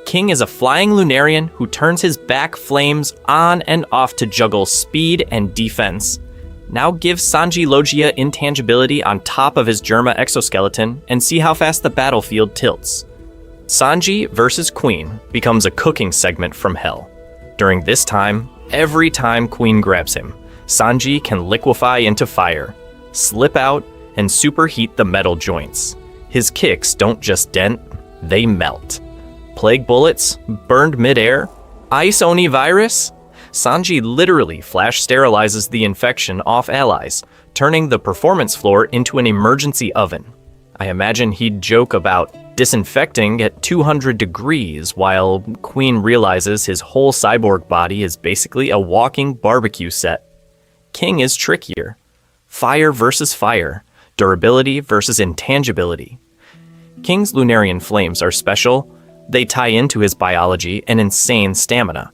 [SPEAKER 1] King is a flying Lunarian who turns his back flames on and off to juggle speed and defense. Now give Sanji Logia intangibility on top of his Germa exoskeleton and see how fast the battlefield tilts. Sanji versus Queen becomes a cooking segment from hell. During this time, every time Queen grabs him, Sanji can liquefy into fire, slip out, and superheat the metal joints. His kicks don't just dent, they melt. Plague bullets, burned midair, ice Oni virus? Sanji literally flash sterilizes the infection off allies, turning the performance floor into an emergency oven. I imagine he'd joke about disinfecting at 200 degrees while Queen realizes his whole cyborg body is basically a walking barbecue set. King is trickier. Fire versus fire, durability versus intangibility. King's Lunarian flames are special. They tie into his biology and insane stamina.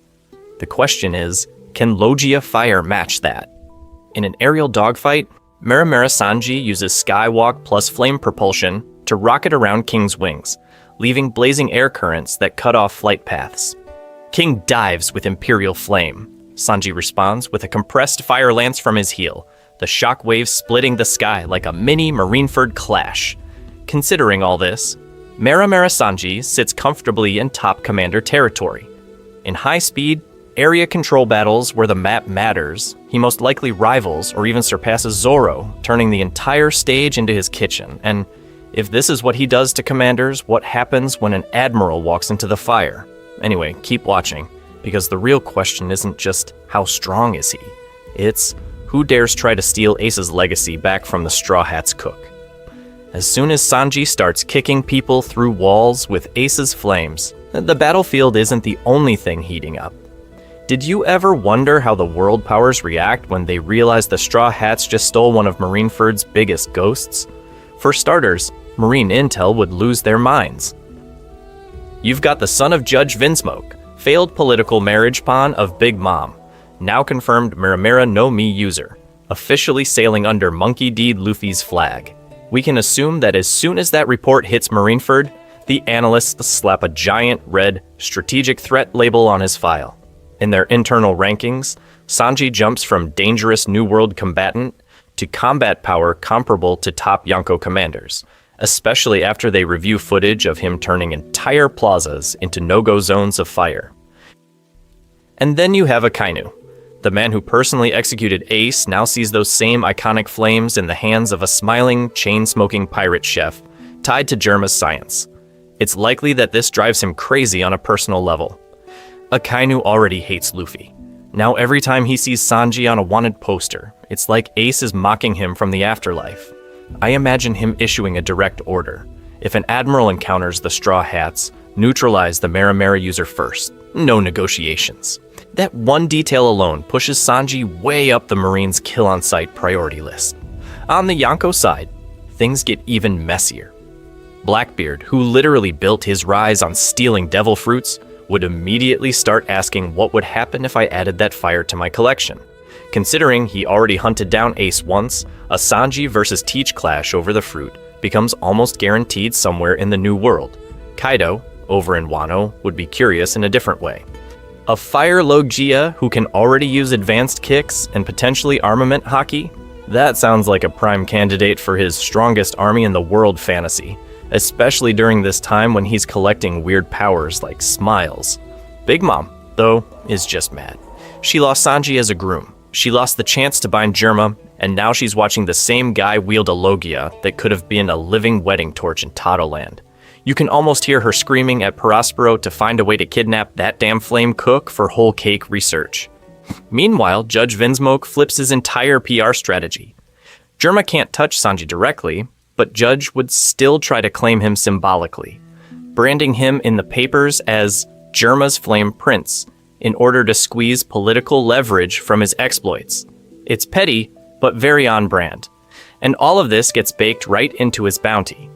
[SPEAKER 1] The question is, can Logia fire match that? In an aerial dogfight, Mera Sanji uses Skywalk plus flame propulsion to rocket around King's wings, leaving blazing air currents that cut off flight paths. King dives with Imperial Flame. Sanji responds with a compressed fire lance from his heel, the shockwave splitting the sky like a mini Marineford clash. Considering all this, Mera Sanji sits comfortably in top commander territory. In high-speed, area control battles where the map matters, he most likely rivals or even surpasses Zoro, turning the entire stage into his kitchen. And if this is what he does to commanders, what happens when an admiral walks into the fire? Anyway, keep watching, because the real question isn't just how strong is he, it's who dares try to steal Ace's legacy back from the Straw Hats cook. As soon as Sanji starts kicking people through walls with Ace's flames, the battlefield isn't the only thing heating up. Did you ever wonder how the world powers react when they realize the Straw Hats just stole one of Marineford's biggest ghosts? For starters, Marine Intel would lose their minds. You've got the son of Judge Vinsmoke, failed political marriage pawn of Big Mom, now confirmed Miramira no Mi user, officially sailing under Monkey D. Luffy's flag. We can assume that as soon as that report hits Marineford, the analysts slap a giant red strategic threat label on his file. In their internal rankings, Sanji jumps from dangerous New World combatant to combat power comparable to top Yonko commanders, especially after they review footage of him turning entire plazas into no-go zones of fire. And then you have Akainu. The man who personally executed Ace now sees those same iconic flames in the hands of a smiling, chain-smoking pirate chef tied to Germa's science. It's likely that this drives him crazy on a personal level. Akainu already hates Luffy. Now every time he sees Sanji on a wanted poster, it's like Ace is mocking him from the afterlife. I imagine him issuing a direct order. If an admiral encounters the Straw Hats, neutralize the Maramara user first. No negotiations. That one detail alone pushes Sanji way up the Marines' kill-on-sight priority list. On the Yonko side, things get even messier. Blackbeard, who literally built his rise on stealing devil fruits, would immediately start asking what would happen if I added that fire to my collection. Considering he already hunted down Ace once, a Sanji versus Teach clash over the fruit becomes almost guaranteed somewhere in the New World. Kaido, over in Wano, would be curious in a different way. A Fire Logia who can already use advanced kicks and potentially armament hockey? That sounds like a prime candidate for his strongest army in the world fantasy, especially during this time when he's collecting weird powers like smiles. Big Mom, though, is just mad. She lost Sanji as a groom. She lost the chance to bind Germa, and now she's watching the same guy wield a Logia that could have been a living wedding torch in Totoland. You can almost hear her screaming at Prospero to find a way to kidnap that damn flame cook for whole cake research. Meanwhile, Judge Vinsmoke flips his entire PR strategy. Germa can't touch Sanji directly, but Judge would still try to claim him symbolically, branding him in the papers as Germa's Flame Prince in order to squeeze political leverage from his exploits. It's petty, but very on brand. And all of this gets baked right into his bounty.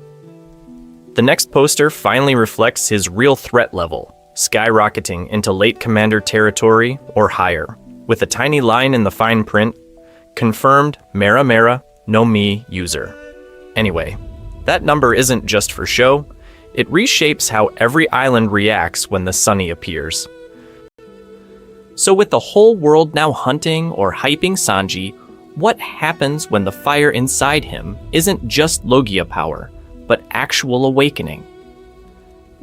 [SPEAKER 1] The next poster finally reflects his real threat level, skyrocketing into late commander territory or higher, with a tiny line in the fine print, confirmed Maramara no Mi user. Anyway, that number isn't just for show, it reshapes how every island reacts when the Sunny appears. So with the whole world now hunting or hyping Sanji, what happens when the fire inside him isn't just Logia power, but actual awakening?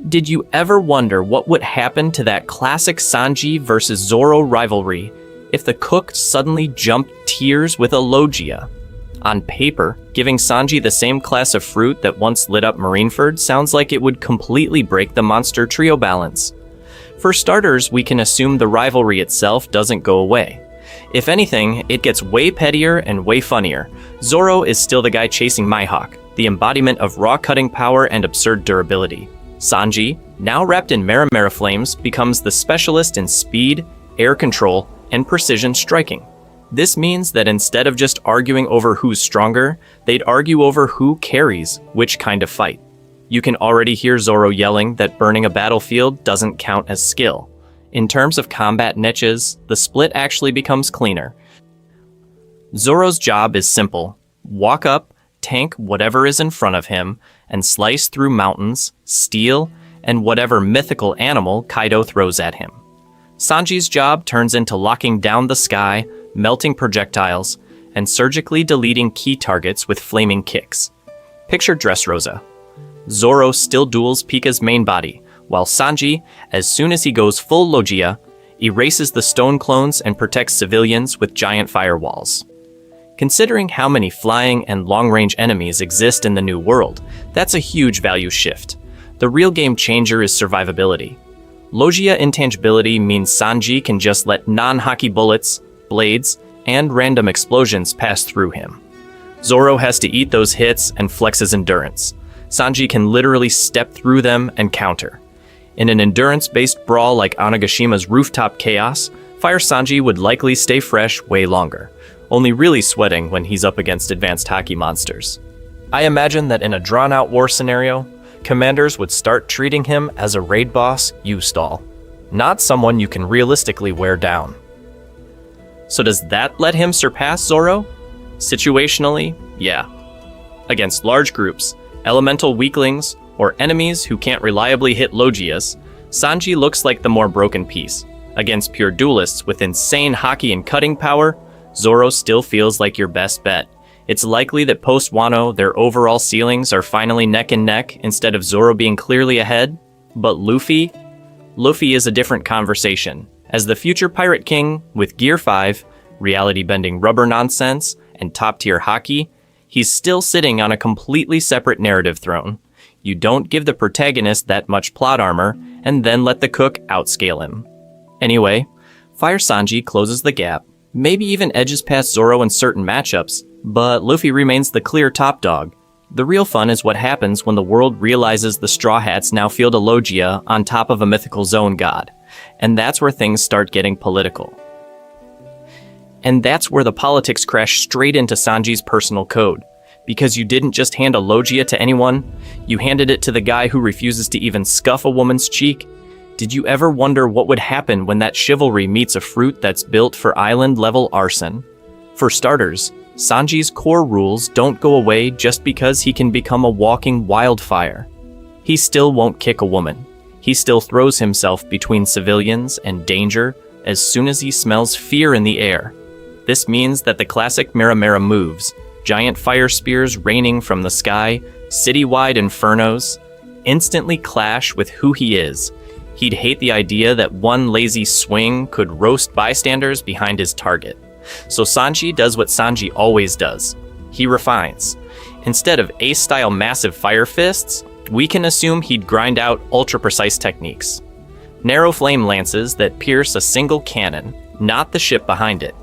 [SPEAKER 1] Did you ever wonder what would happen to that classic Sanji versus Zoro rivalry if the cook suddenly jumped tiers with a Logia? On paper, giving Sanji the same class of fruit that once lit up Marineford sounds like it would completely break the monster trio balance. For starters, we can assume the rivalry itself doesn't go away. If anything, it gets way pettier and way funnier. Zoro is still the guy chasing Mihawk, the embodiment of raw cutting power and absurd durability. Sanji, now wrapped in Maramara flames, becomes the specialist in speed, air control, and precision striking. This means that instead of just arguing over who's stronger, they'd argue over who carries which kind of fight. You can already hear Zoro yelling that burning a battlefield doesn't count as skill. In terms of combat niches, the split actually becomes cleaner. Zoro's job is simple: walk up, tank whatever is in front of him, and slice through mountains, steel, and whatever mythical animal Kaido throws at him. Sanji's job turns into locking down the sky, melting projectiles, and surgically deleting key targets with flaming kicks. Picture Dressrosa. Zoro still duels Pika's main body, while Sanji, as soon as he goes full Logia, erases the stone clones and protects civilians with giant firewalls. Considering how many flying and long-range enemies exist in the New World, that's a huge value shift. The real game changer is survivability. Logia intangibility means Sanji can just let non-hockey bullets, blades, and random explosions pass through him. Zoro has to eat those hits and flex his endurance. Sanji can literally step through them and counter. In an endurance-based brawl like Onagashima's Rooftop Chaos, Fire Sanji would likely stay fresh way longer, only really sweating when he's up against advanced hockey monsters. I imagine that in a drawn-out war scenario, commanders would start treating him as a raid boss you stall, not someone you can realistically wear down. So does that let him surpass Zoro? Situationally, yeah. Against large groups, elemental weaklings, or enemies who can't reliably hit Logias, Sanji looks like the more broken piece. Against pure duelists with insane hockey and cutting power, Zoro still feels like your best bet. It's likely that post-Wano, their overall ceilings are finally neck and neck instead of Zoro being clearly ahead. But Luffy is a different conversation. As the future Pirate King with Gear 5, reality-bending rubber nonsense, and top-tier hockey, he's still sitting on a completely separate narrative throne. You don't give the protagonist that much plot armor, and then let the cook outscale him. Anyway, Fire Sanji closes the gap, maybe even edges past Zoro in certain matchups, but Luffy remains the clear top dog. The real fun is what happens when the world realizes the Straw Hats now field a Logia on top of a mythical zone god, and that's where things start getting political. And that's where the politics crash straight into Sanji's personal code. Because you didn't just hand a Logia to anyone, you handed it to the guy who refuses to even scuff a woman's cheek. Did you ever wonder what would happen when that chivalry meets a fruit that's built for island-level arson? For starters, Sanji's core rules don't go away just because he can become a walking wildfire. He still won't kick a woman. He still throws himself between civilians and danger as soon as he smells fear in the air. This means that the classic Mera Mera moves, giant fire spears raining from the sky, citywide infernos, instantly clash with who he is. He'd hate the idea that one lazy swing could roast bystanders behind his target. So Sanji does what Sanji always does. He refines. Instead of ace-style massive fire fists, we can assume he'd grind out ultra-precise techniques. Narrow flame lances that pierce a single cannon, not the ship behind it.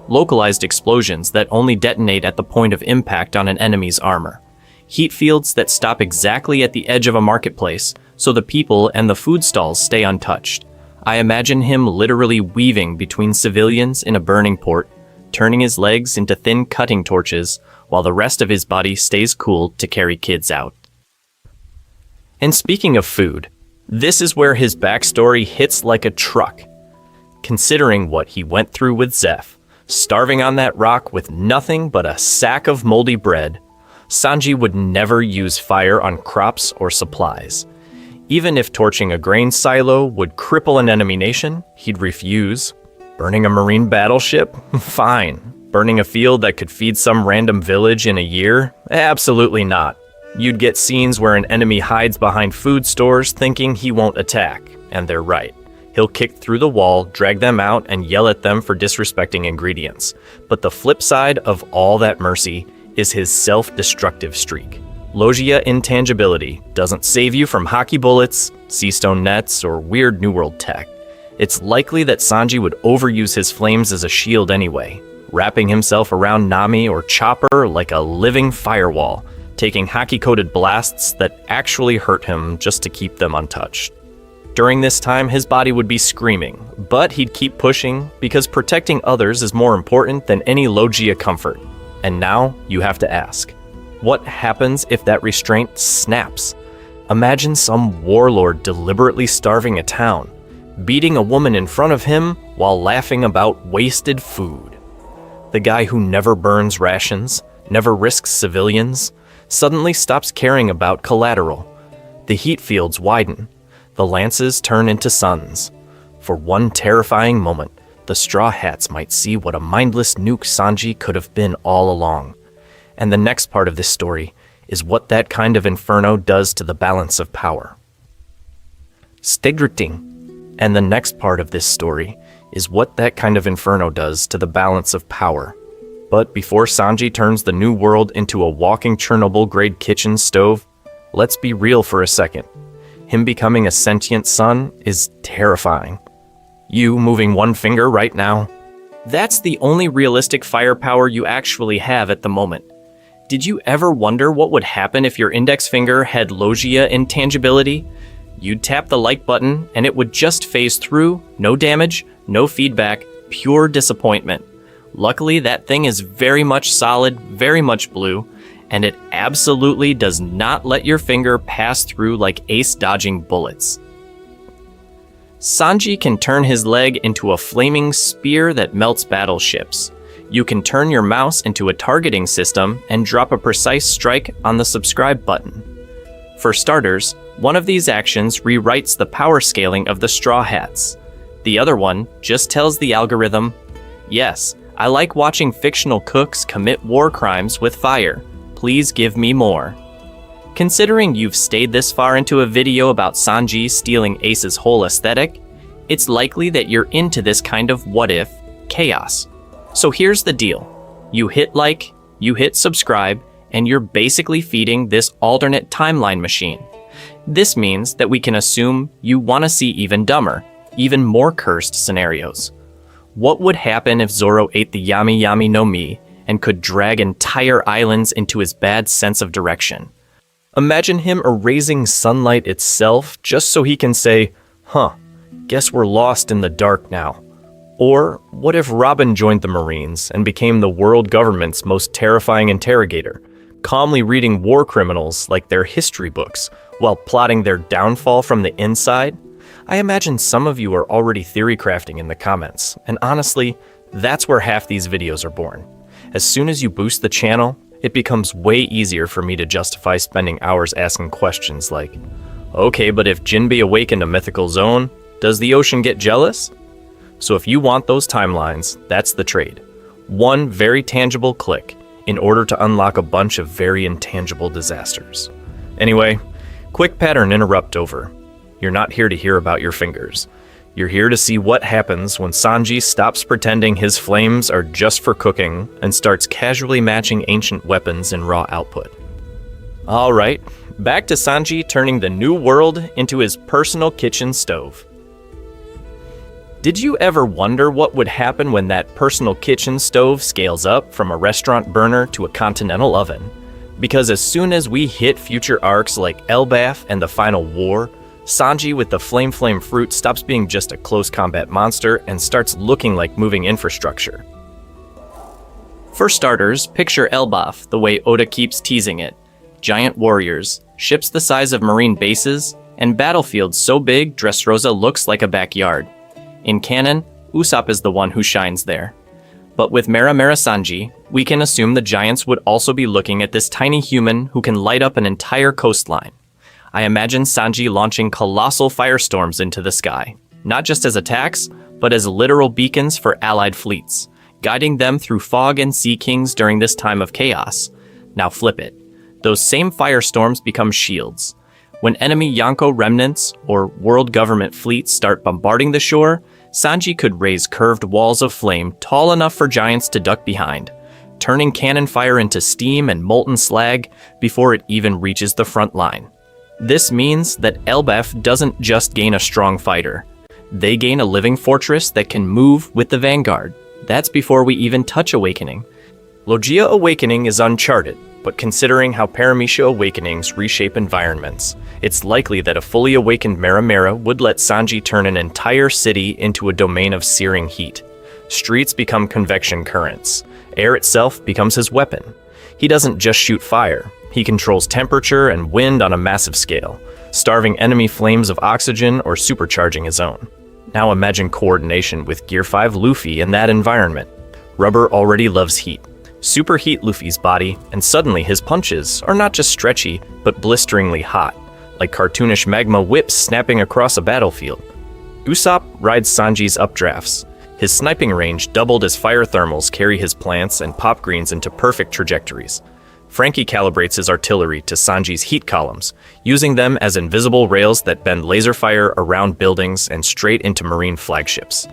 [SPEAKER 1] Localized explosions that only detonate at the point of impact on an enemy's armor. Heat fields that stop exactly at the edge of a marketplace, so the people and the food stalls stay untouched. I imagine him literally weaving between civilians in a burning port, turning his legs into thin cutting torches, while the rest of his body stays cool to carry kids out. And speaking of food, this is where his backstory hits like a truck. Considering what he went through with Zeph, starving on that rock with nothing but a sack of moldy bread, Sanji would never use fire on crops or supplies. Even if torching a grain silo would cripple an enemy nation, he'd refuse. Burning a marine battleship? Fine. Burning a field that could feed some random village in a year? Absolutely not. You'd get scenes where an enemy hides behind food stores thinking he won't attack, and they're right. He'll kick through the wall, drag them out, and yell at them for disrespecting ingredients. But the flip side of all that mercy is his self-destructive streak. Logia intangibility doesn't save you from hockey bullets, seastone nets, or weird New World tech. It's likely that Sanji would overuse his flames as a shield anyway, wrapping himself around Nami or Chopper like a living firewall, taking hockey-coated blasts that actually hurt him just to keep them untouched. During this time, his body would be screaming, but he'd keep pushing because protecting others is more important than any Logia comfort. And now, you have to ask, what happens if that restraint snaps? Imagine some warlord deliberately starving a town, beating a woman in front of him while laughing about wasted food. The guy who never burns rations, never risks civilians, suddenly stops caring about collateral. The heat fields widen. The lances turn into suns. For one terrifying moment, the Straw Hats might see what a mindless nuke Sanji could have been all along. And the next part of this story is what that kind of inferno does to the balance of power. Stegriting. And the next part of this story is what that kind of inferno does to the balance of power. But before Sanji turns the new world into a walking Chernobyl-grade kitchen stove, let's be real for a second. Him becoming a sentient sun is terrifying. You moving one finger right now? That's the only realistic firepower you actually have at the moment. Did you ever wonder what would happen if your index finger had Logia intangibility? You'd tap the like button and it would just phase through, no damage, no feedback, pure disappointment. Luckily, that thing is very much solid, very much blue, and it absolutely does not let your finger pass through like ace dodging bullets. Sanji can turn his leg into a flaming spear that melts battleships. You can turn your mouse into a targeting system and drop a precise strike on the subscribe button. For starters, one of these actions rewrites the power scaling of the Straw Hats. The other one just tells the algorithm, "Yes, I like watching fictional cooks commit war crimes with fire. Please give me more." Considering you've stayed this far into a video about Sanji stealing Ace's whole aesthetic, it's likely that you're into this kind of what-if chaos. So here's the deal. You hit like, you hit subscribe, and you're basically feeding this alternate timeline machine. This means that we can assume you want to see even dumber, even more cursed scenarios. What would happen if Zoro ate the Yami Yami no Mi and could drag entire islands into his bad sense of direction? Imagine him erasing sunlight itself just so he can say, guess we're lost in the dark now. Or what if Robin joined the Marines and became the world government's most terrifying interrogator, calmly reading war criminals like their history books while plotting their downfall from the inside? I imagine some of you are already theory crafting in the comments, and honestly, that's where half these videos are born. As soon as you boost the channel, it becomes way easier for me to justify spending hours asking questions like, okay, but if Jinbe awakened a mythical zone, does the ocean get jealous? So if you want those timelines, that's the trade. One very tangible click in order to unlock a bunch of very intangible disasters. Anyway, quick pattern interrupt over. You're not here to hear about your fingers. You're here to see what happens when Sanji stops pretending his flames are just for cooking and starts casually matching ancient weapons in raw output. Alright, back to Sanji turning the new world into his personal kitchen stove. Did you ever wonder what would happen when that personal kitchen stove scales up from a restaurant burner to a continental oven? Because as soon as we hit future arcs like Elbaf and the Final War, Sanji with the Flame Fruit stops being just a close combat monster and starts looking like moving infrastructure. For starters, picture Elbaf the way Oda keeps teasing it. Giant warriors, ships the size of marine bases, and battlefields so big Dressrosa looks like a backyard. In canon, Usopp is the one who shines there. But with Mera Mera Sanji, we can assume the giants would also be looking at this tiny human who can light up an entire coastline. I imagine Sanji launching colossal firestorms into the sky, not just as attacks, but as literal beacons for allied fleets, guiding them through fog and sea kings during this time of chaos. Now flip it. Those same firestorms become shields. When enemy Yonko remnants or world government fleets start bombarding the shore, Sanji could raise curved walls of flame tall enough for giants to duck behind, turning cannon fire into steam and molten slag before it even reaches the front line. This means that Elbaf doesn't just gain a strong fighter. They gain a living fortress that can move with the vanguard. That's before we even touch Awakening. Logia Awakening is uncharted, but considering how Paramecia Awakenings reshape environments, it's likely that a fully awakened Mera Mera would let Sanji turn an entire city into a domain of searing heat. Streets become convection currents. Air itself becomes his weapon. He doesn't just shoot fire. He controls temperature and wind on a massive scale, starving enemy flames of oxygen or supercharging his own. Now imagine coordination with Gear 5 Luffy in that environment. Rubber already loves heat. Superheat Luffy's body, and suddenly his punches are not just stretchy, but blisteringly hot, like cartoonish magma whips snapping across a battlefield. Usopp rides Sanji's updrafts. His sniping range doubled as fire thermals carry his plants and pop greens into perfect trajectories. Frankie calibrates his artillery to Sanji's heat columns, using them as invisible rails that bend laser fire around buildings and straight into marine flagships.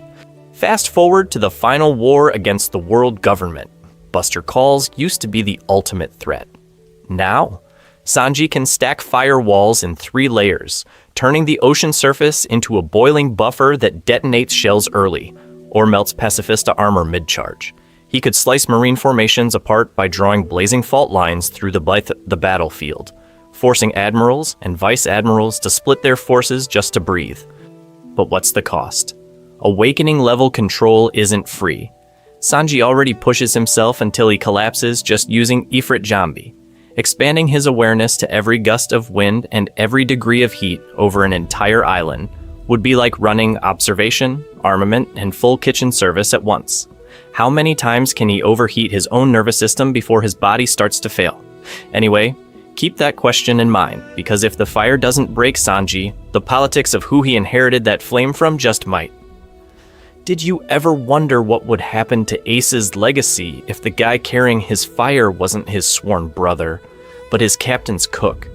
[SPEAKER 1] Fast forward to the final war against the world government. Buster Calls used to be the ultimate threat. Now, Sanji can stack firewalls in 3 layers, turning the ocean surface into a boiling buffer that detonates shells early, or melts pacifista armor mid-charge. He could slice marine formations apart by drawing blazing fault lines through the battlefield, forcing admirals and vice admirals to split their forces just to breathe. But what's the cost? Awakening-level control isn't free. Sanji already pushes himself until he collapses just using Ifrit Jambi, expanding his awareness to every gust of wind and every degree of heat over an entire island would be like running observation, armament, and full kitchen service at once. How many times can he overheat his own nervous system before his body starts to fail? Anyway, keep that question in mind, because if the fire doesn't break Sanji, the politics of who he inherited that flame from just might. Did you ever wonder what would happen to Ace's legacy if the guy carrying his fire wasn't his sworn brother, but his captain's cook?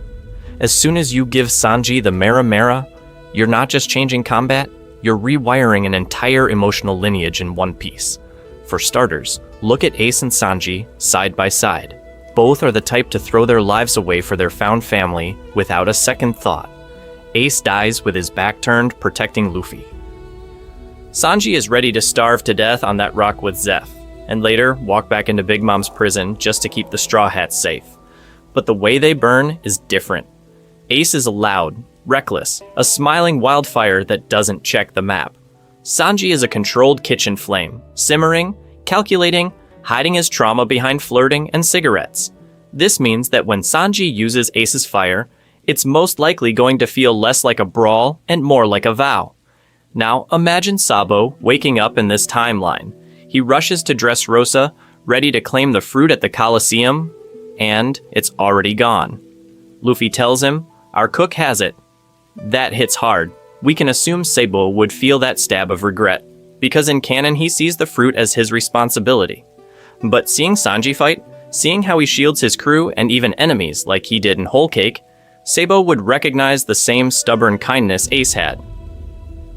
[SPEAKER 1] As soon as you give Sanji the Mera Mera, you're not just changing combat, you're rewiring an entire emotional lineage in one piece. For starters, look at Ace and Sanji side by side. Both are the type to throw their lives away for their found family without a second thought. Ace dies with his back turned, protecting Luffy. Sanji is ready to starve to death on that rock with Zeph, and later walk back into Big Mom's prison just to keep the Straw Hats safe. But the way they burn is different. Ace is loud, reckless, a smiling wildfire that doesn't check the map. Sanji is a controlled kitchen flame, simmering, calculating, hiding his trauma behind flirting and cigarettes. This means that when Sanji uses Ace's fire, it's most likely going to feel less like a brawl and more like a vow. Now imagine Sabo waking up in this timeline. He rushes to Dressrosa, ready to claim the fruit at the Colosseum, and it's already gone. Luffy tells him, "Our cook has it." That hits hard. We can assume Sabo would feel that stab of regret, because in canon he sees the fruit as his responsibility. But seeing Sanji fight, seeing how he shields his crew and even enemies like he did in Whole Cake, Sabo would recognize the same stubborn kindness Ace had.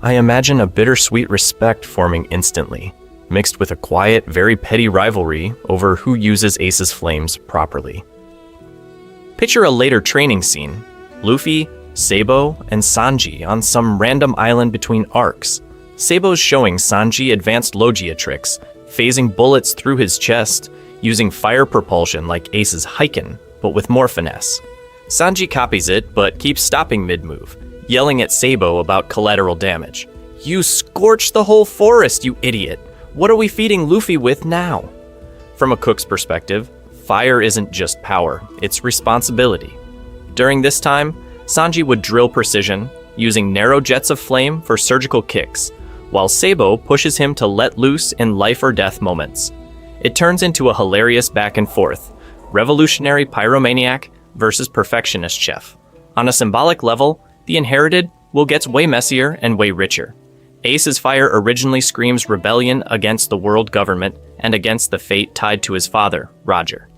[SPEAKER 1] I imagine a bittersweet respect forming instantly, mixed with a quiet, very petty rivalry over who uses Ace's flames properly. Picture a later training scene. Luffy, Sabo, and Sanji on some random island between arcs. Sabo's showing Sanji advanced Logia tricks, phasing bullets through his chest, using fire propulsion like Ace's Heiken, but with more finesse. Sanji copies it, but keeps stopping mid-move, yelling at Sabo about collateral damage. "You scorched the whole forest, you idiot! What are we feeding Luffy with now?" From a cook's perspective, fire isn't just power, it's responsibility. During this time, Sanji would drill precision, using narrow jets of flame for surgical kicks, while Sabo pushes him to let loose in life-or-death moments. It turns into a hilarious back and forth, revolutionary pyromaniac versus perfectionist chef. On a symbolic level, the inherited will get way messier and way richer. Ace's fire originally screams rebellion against the world government and against the fate tied to his father, Roger.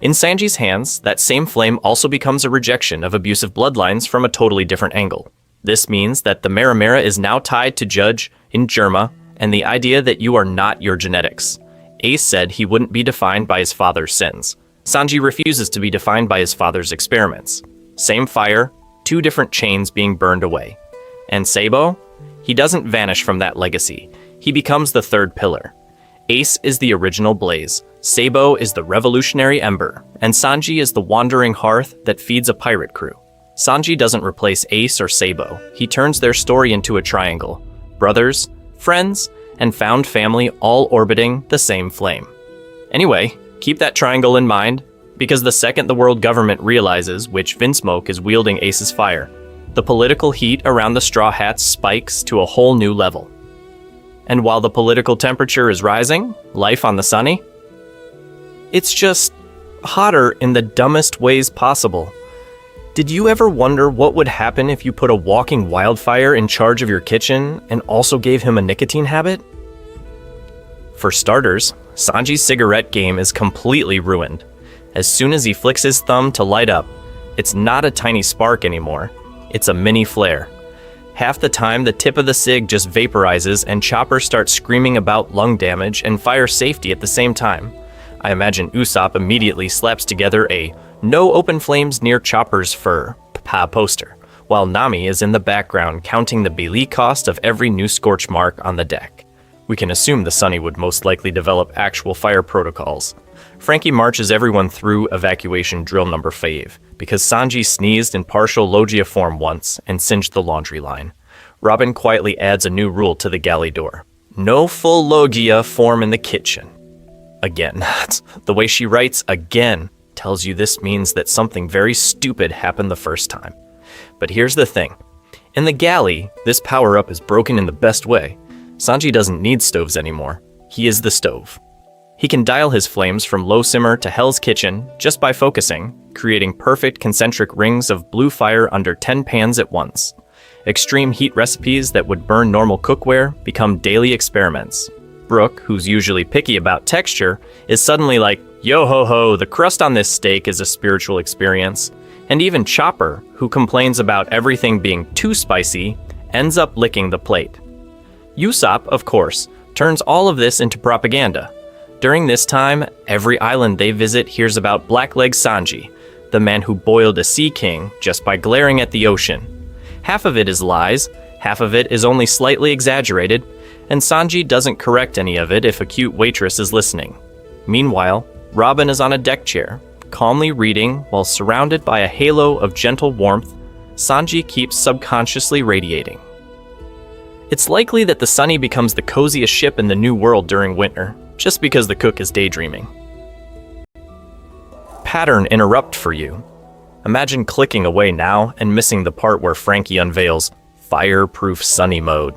[SPEAKER 1] In Sanji's hands, that same flame also becomes a rejection of abusive bloodlines from a totally different angle. This means that the Mera Mera is now tied to Judge in Germa and the idea that you are not your genetics. Ace said he wouldn't be defined by his father's sins. Sanji refuses to be defined by his father's experiments. Same fire, two different chains being burned away. And Sabo? He doesn't vanish from that legacy. He becomes the third pillar. Ace is the original blaze, Sabo is the revolutionary ember, and Sanji is the wandering hearth that feeds a pirate crew. Sanji doesn't replace Ace or Sabo. He turns their story into a triangle. Brothers, friends, and found family all orbiting the same flame. Anyway, keep that triangle in mind, because the second the world government realizes which vinsmoke is wielding Ace's fire, the political heat around the Straw Hats spikes to a whole new level. And while the political temperature is rising, life on the sunny, it's just hotter in the dumbest ways possible. Did you ever wonder what would happen if you put a walking wildfire in charge of your kitchen and also gave him a nicotine habit? For starters, Sanji's cigarette game is completely ruined. As soon as he flicks his thumb to light up, it's not a tiny spark anymore, it's a mini flare. Half the time, the tip of the cig just vaporizes and Chopper starts screaming about lung damage and fire safety at the same time. I imagine Usopp immediately slaps together a "No open flames near Chopper's fur" poster, while Nami is in the background counting the Beli cost of every new scorch mark on the deck. We can assume the Sunny would most likely develop actual fire protocols. Frankie marches everyone through evacuation drill number 5, because Sanji sneezed in partial Logia form once and singed the laundry line. Robin quietly adds a new rule to the galley door. No full Logia form in the kitchen. Again, the way she writes again tells you this means that something very stupid happened the first time. But here's the thing. In the galley, this power-up is broken in the best way. Sanji doesn't need stoves anymore. He is the stove. He can dial his flames from low simmer to Hell's Kitchen just by focusing, creating perfect concentric rings of blue fire under 10 pans at once. Extreme heat recipes that would burn normal cookware become daily experiments. Brooke, who's usually picky about texture, is suddenly like, yo ho ho, the crust on this steak is a spiritual experience. And even Chopper, who complains about everything being too spicy, ends up licking the plate. Usopp, of course, turns all of this into propaganda. During this time, every island they visit hears about Blackleg Sanji, the man who boiled a sea king just by glaring at the ocean. Half of it is lies, half of it is only slightly exaggerated, and Sanji doesn't correct any of it if a cute waitress is listening. Meanwhile, Robin is on a deck chair, calmly reading while surrounded by a halo of gentle warmth Sanji keeps subconsciously radiating. It's likely that the Sunny becomes the coziest ship in the New World during winter, just because the cook is daydreaming. Pattern interrupt for you. Imagine clicking away now and missing the part where Frankie unveils fireproof Sunny mode.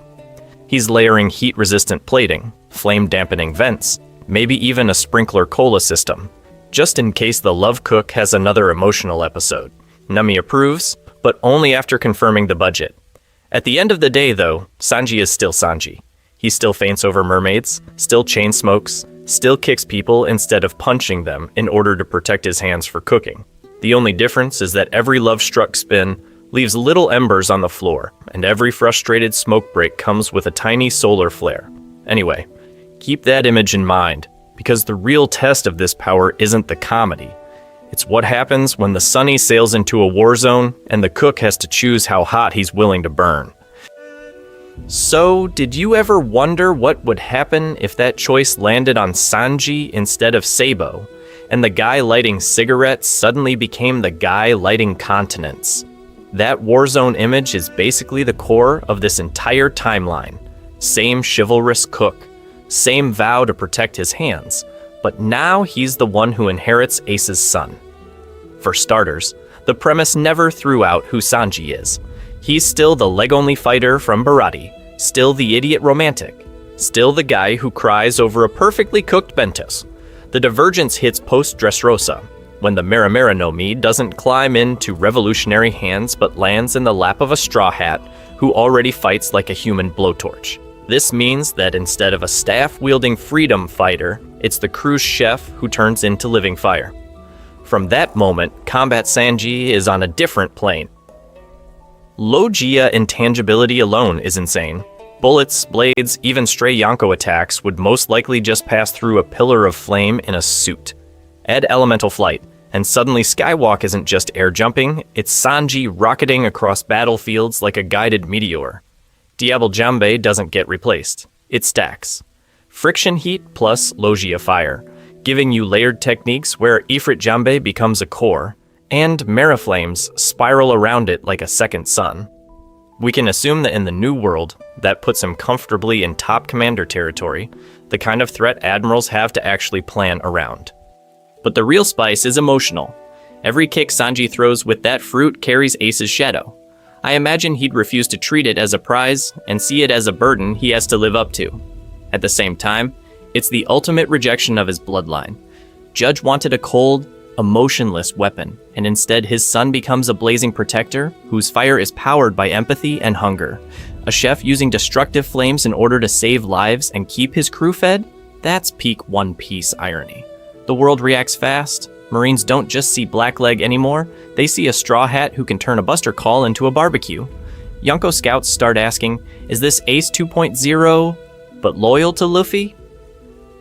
[SPEAKER 1] He's layering heat-resistant plating, flame-dampening vents, maybe even a sprinkler cola system, just in case the love cook has another emotional episode. Nami approves, but only after confirming the budget. At the end of the day, though, Sanji is still Sanji. He still faints over mermaids, still chain smokes, still kicks people instead of punching them in order to protect his hands for cooking. The only difference is that every love-struck spin leaves little embers on the floor, and every frustrated smoke break comes with a tiny solar flare. Anyway, keep that image in mind, because the real test of this power isn't the comedy. It's what happens when the Sunny sails into a war zone and the cook has to choose how hot he's willing to burn. So, did you ever wonder what would happen if that choice landed on Sanji instead of Sabo, and the guy lighting cigarettes suddenly became the guy lighting continents? That Warzone image is basically the core of this entire timeline. Same chivalrous cook, same vow to protect his hands, but now he's the one who inherits Ace's son. For starters, the premise never threw out who Sanji is. He's still the leg-only fighter from Barati, still the idiot romantic, still the guy who cries over a perfectly cooked bentos. The divergence hits post-Dressrosa, when the Maramara no Mi doesn't climb into revolutionary hands but lands in the lap of a straw hat who already fights like a human blowtorch. This means that instead of a staff-wielding freedom fighter, it's the cruise chef who turns into living fire. From that moment, Combat Sanji is on a different plane. Logia intangibility alone is insane. Bullets, blades, even stray Yonko attacks would most likely just pass through a pillar of flame in a suit. Add elemental flight, and suddenly Skywalk isn't just air jumping, it's Sanji rocketing across battlefields like a guided meteor. Diable Jambe doesn't get replaced. It stacks. Friction heat plus Logia fire, giving you layered techniques where Ifrit Jambe becomes a core, and Mariflames spiral around it like a second sun. We can assume that in the New World, that puts him comfortably in top commander territory, the kind of threat admirals have to actually plan around. But the real spice is emotional. Every kick Sanji throws with that fruit carries Ace's shadow. I imagine he'd refuse to treat it as a prize and see it as a burden he has to live up to. At the same time, it's the ultimate rejection of his bloodline. Judge wanted a cold, emotionless weapon, and instead his son becomes a blazing protector whose fire is powered by empathy and hunger. A chef using destructive flames in order to save lives and keep his crew fed? That's peak One Piece irony. The world reacts fast. Marines don't just see Blackleg anymore, they see a straw hat who can turn a buster call into a barbecue. Yonko scouts start asking, is this Ace 2.0, but loyal to Luffy?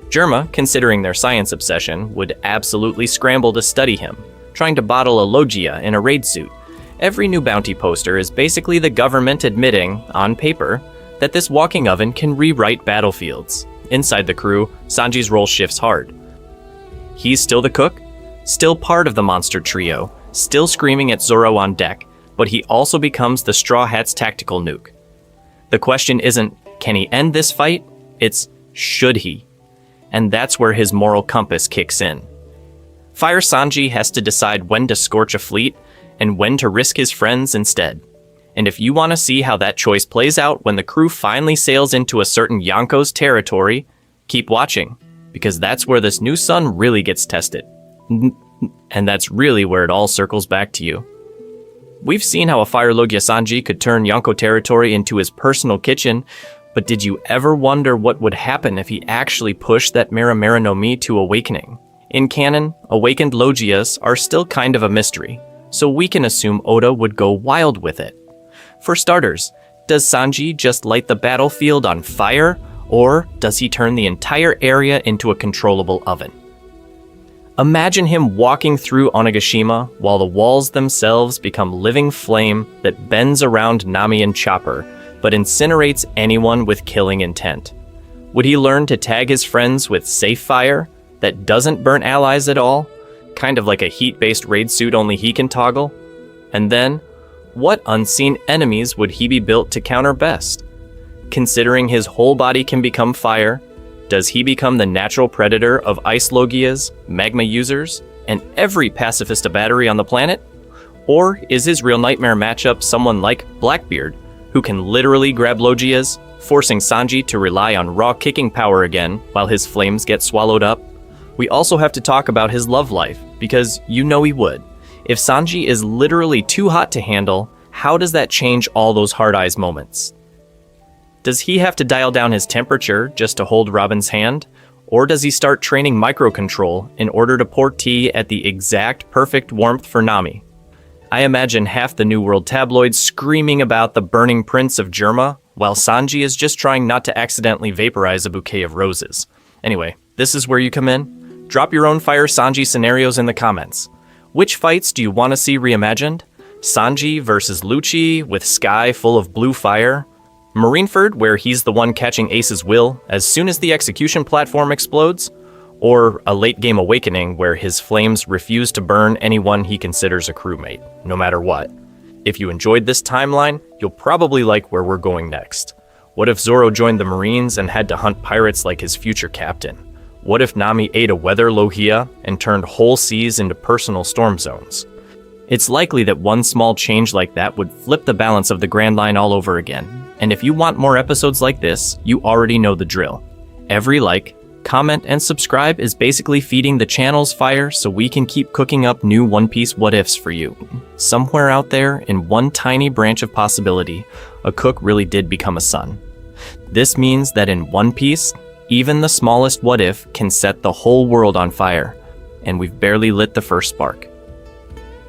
[SPEAKER 1] Germa, considering their science obsession, would absolutely scramble to study him, trying to bottle a Logia in a raid suit. Every new bounty poster is basically the government admitting, on paper, that this walking oven can rewrite battlefields. Inside the crew, Sanji's role shifts hard. He's still the cook, still part of the monster trio, still screaming at Zoro on deck, but he also becomes the Straw Hat's tactical nuke. The question isn't, can he end this fight? It's, should he? And that's where his moral compass kicks in. Fire Sanji has to decide when to scorch a fleet and when to risk his friends instead. And if you want to see how that choice plays out when the crew finally sails into a certain Yonko's territory, keep watching, because that's where this new sun really gets tested. And that's really where it all circles back to you. We've seen how a Fire Logia Sanji could turn Yonko territory into his personal kitchen, but did you ever wonder what would happen if he actually pushed that Mera Mera no Mi to awakening? In canon, awakened Logias are still kind of a mystery, so we can assume Oda would go wild with it. For starters, does Sanji just light the battlefield on fire, or does he turn the entire area into a controllable oven? Imagine him walking through Onigashima while the walls themselves become living flame that bends around Nami and Chopper, but incinerates anyone with killing intent. Would he learn to tag his friends with safe fire that doesn't burn allies at all, kind of like a heat-based raid suit only he can toggle? And then, what unseen enemies would he be built to counter best? Considering his whole body can become fire, does he become the natural predator of ice logias, magma users, and every pacifista battery on the planet? Or is his real nightmare matchup someone like Blackbeard, who can literally grab logias, forcing Sanji to rely on raw kicking power again while his flames get swallowed up? We also have to talk about his love life, because you know he would. If Sanji is literally too hot to handle, how does that change all those hard eyes moments? Does he have to dial down his temperature just to hold Robin's hand? Or does he start training microcontrol in order to pour tea at the exact perfect warmth for Nami? I imagine half the New World tabloids screaming about the burning prince of Germa, while Sanji is just trying not to accidentally vaporize a bouquet of roses. Anyway, this is where you come in. Drop your own Fire Sanji scenarios in the comments. Which fights do you want to see reimagined? Sanji versus Lucci with sky full of blue fire? Marineford, where he's the one catching Ace's will as soon as the execution platform explodes? Or a late-game awakening where his flames refuse to burn anyone he considers a crewmate, no matter what? If you enjoyed this timeline, you'll probably like where we're going next. What if Zoro joined the Marines and had to hunt pirates like his future captain? What if Nami ate a weather lohia and turned whole seas into personal storm zones? It's likely that one small change like that would flip the balance of the Grand Line all over again. And if you want more episodes like this, you already know the drill. Every like, comment, and subscribe is basically feeding the channel's fire so we can keep cooking up new One Piece what-ifs for you. Somewhere out there, in one tiny branch of possibility, a cook really did become a son. This means that in One Piece, even the smallest what-if can set the whole world on fire, and we've barely lit the first spark.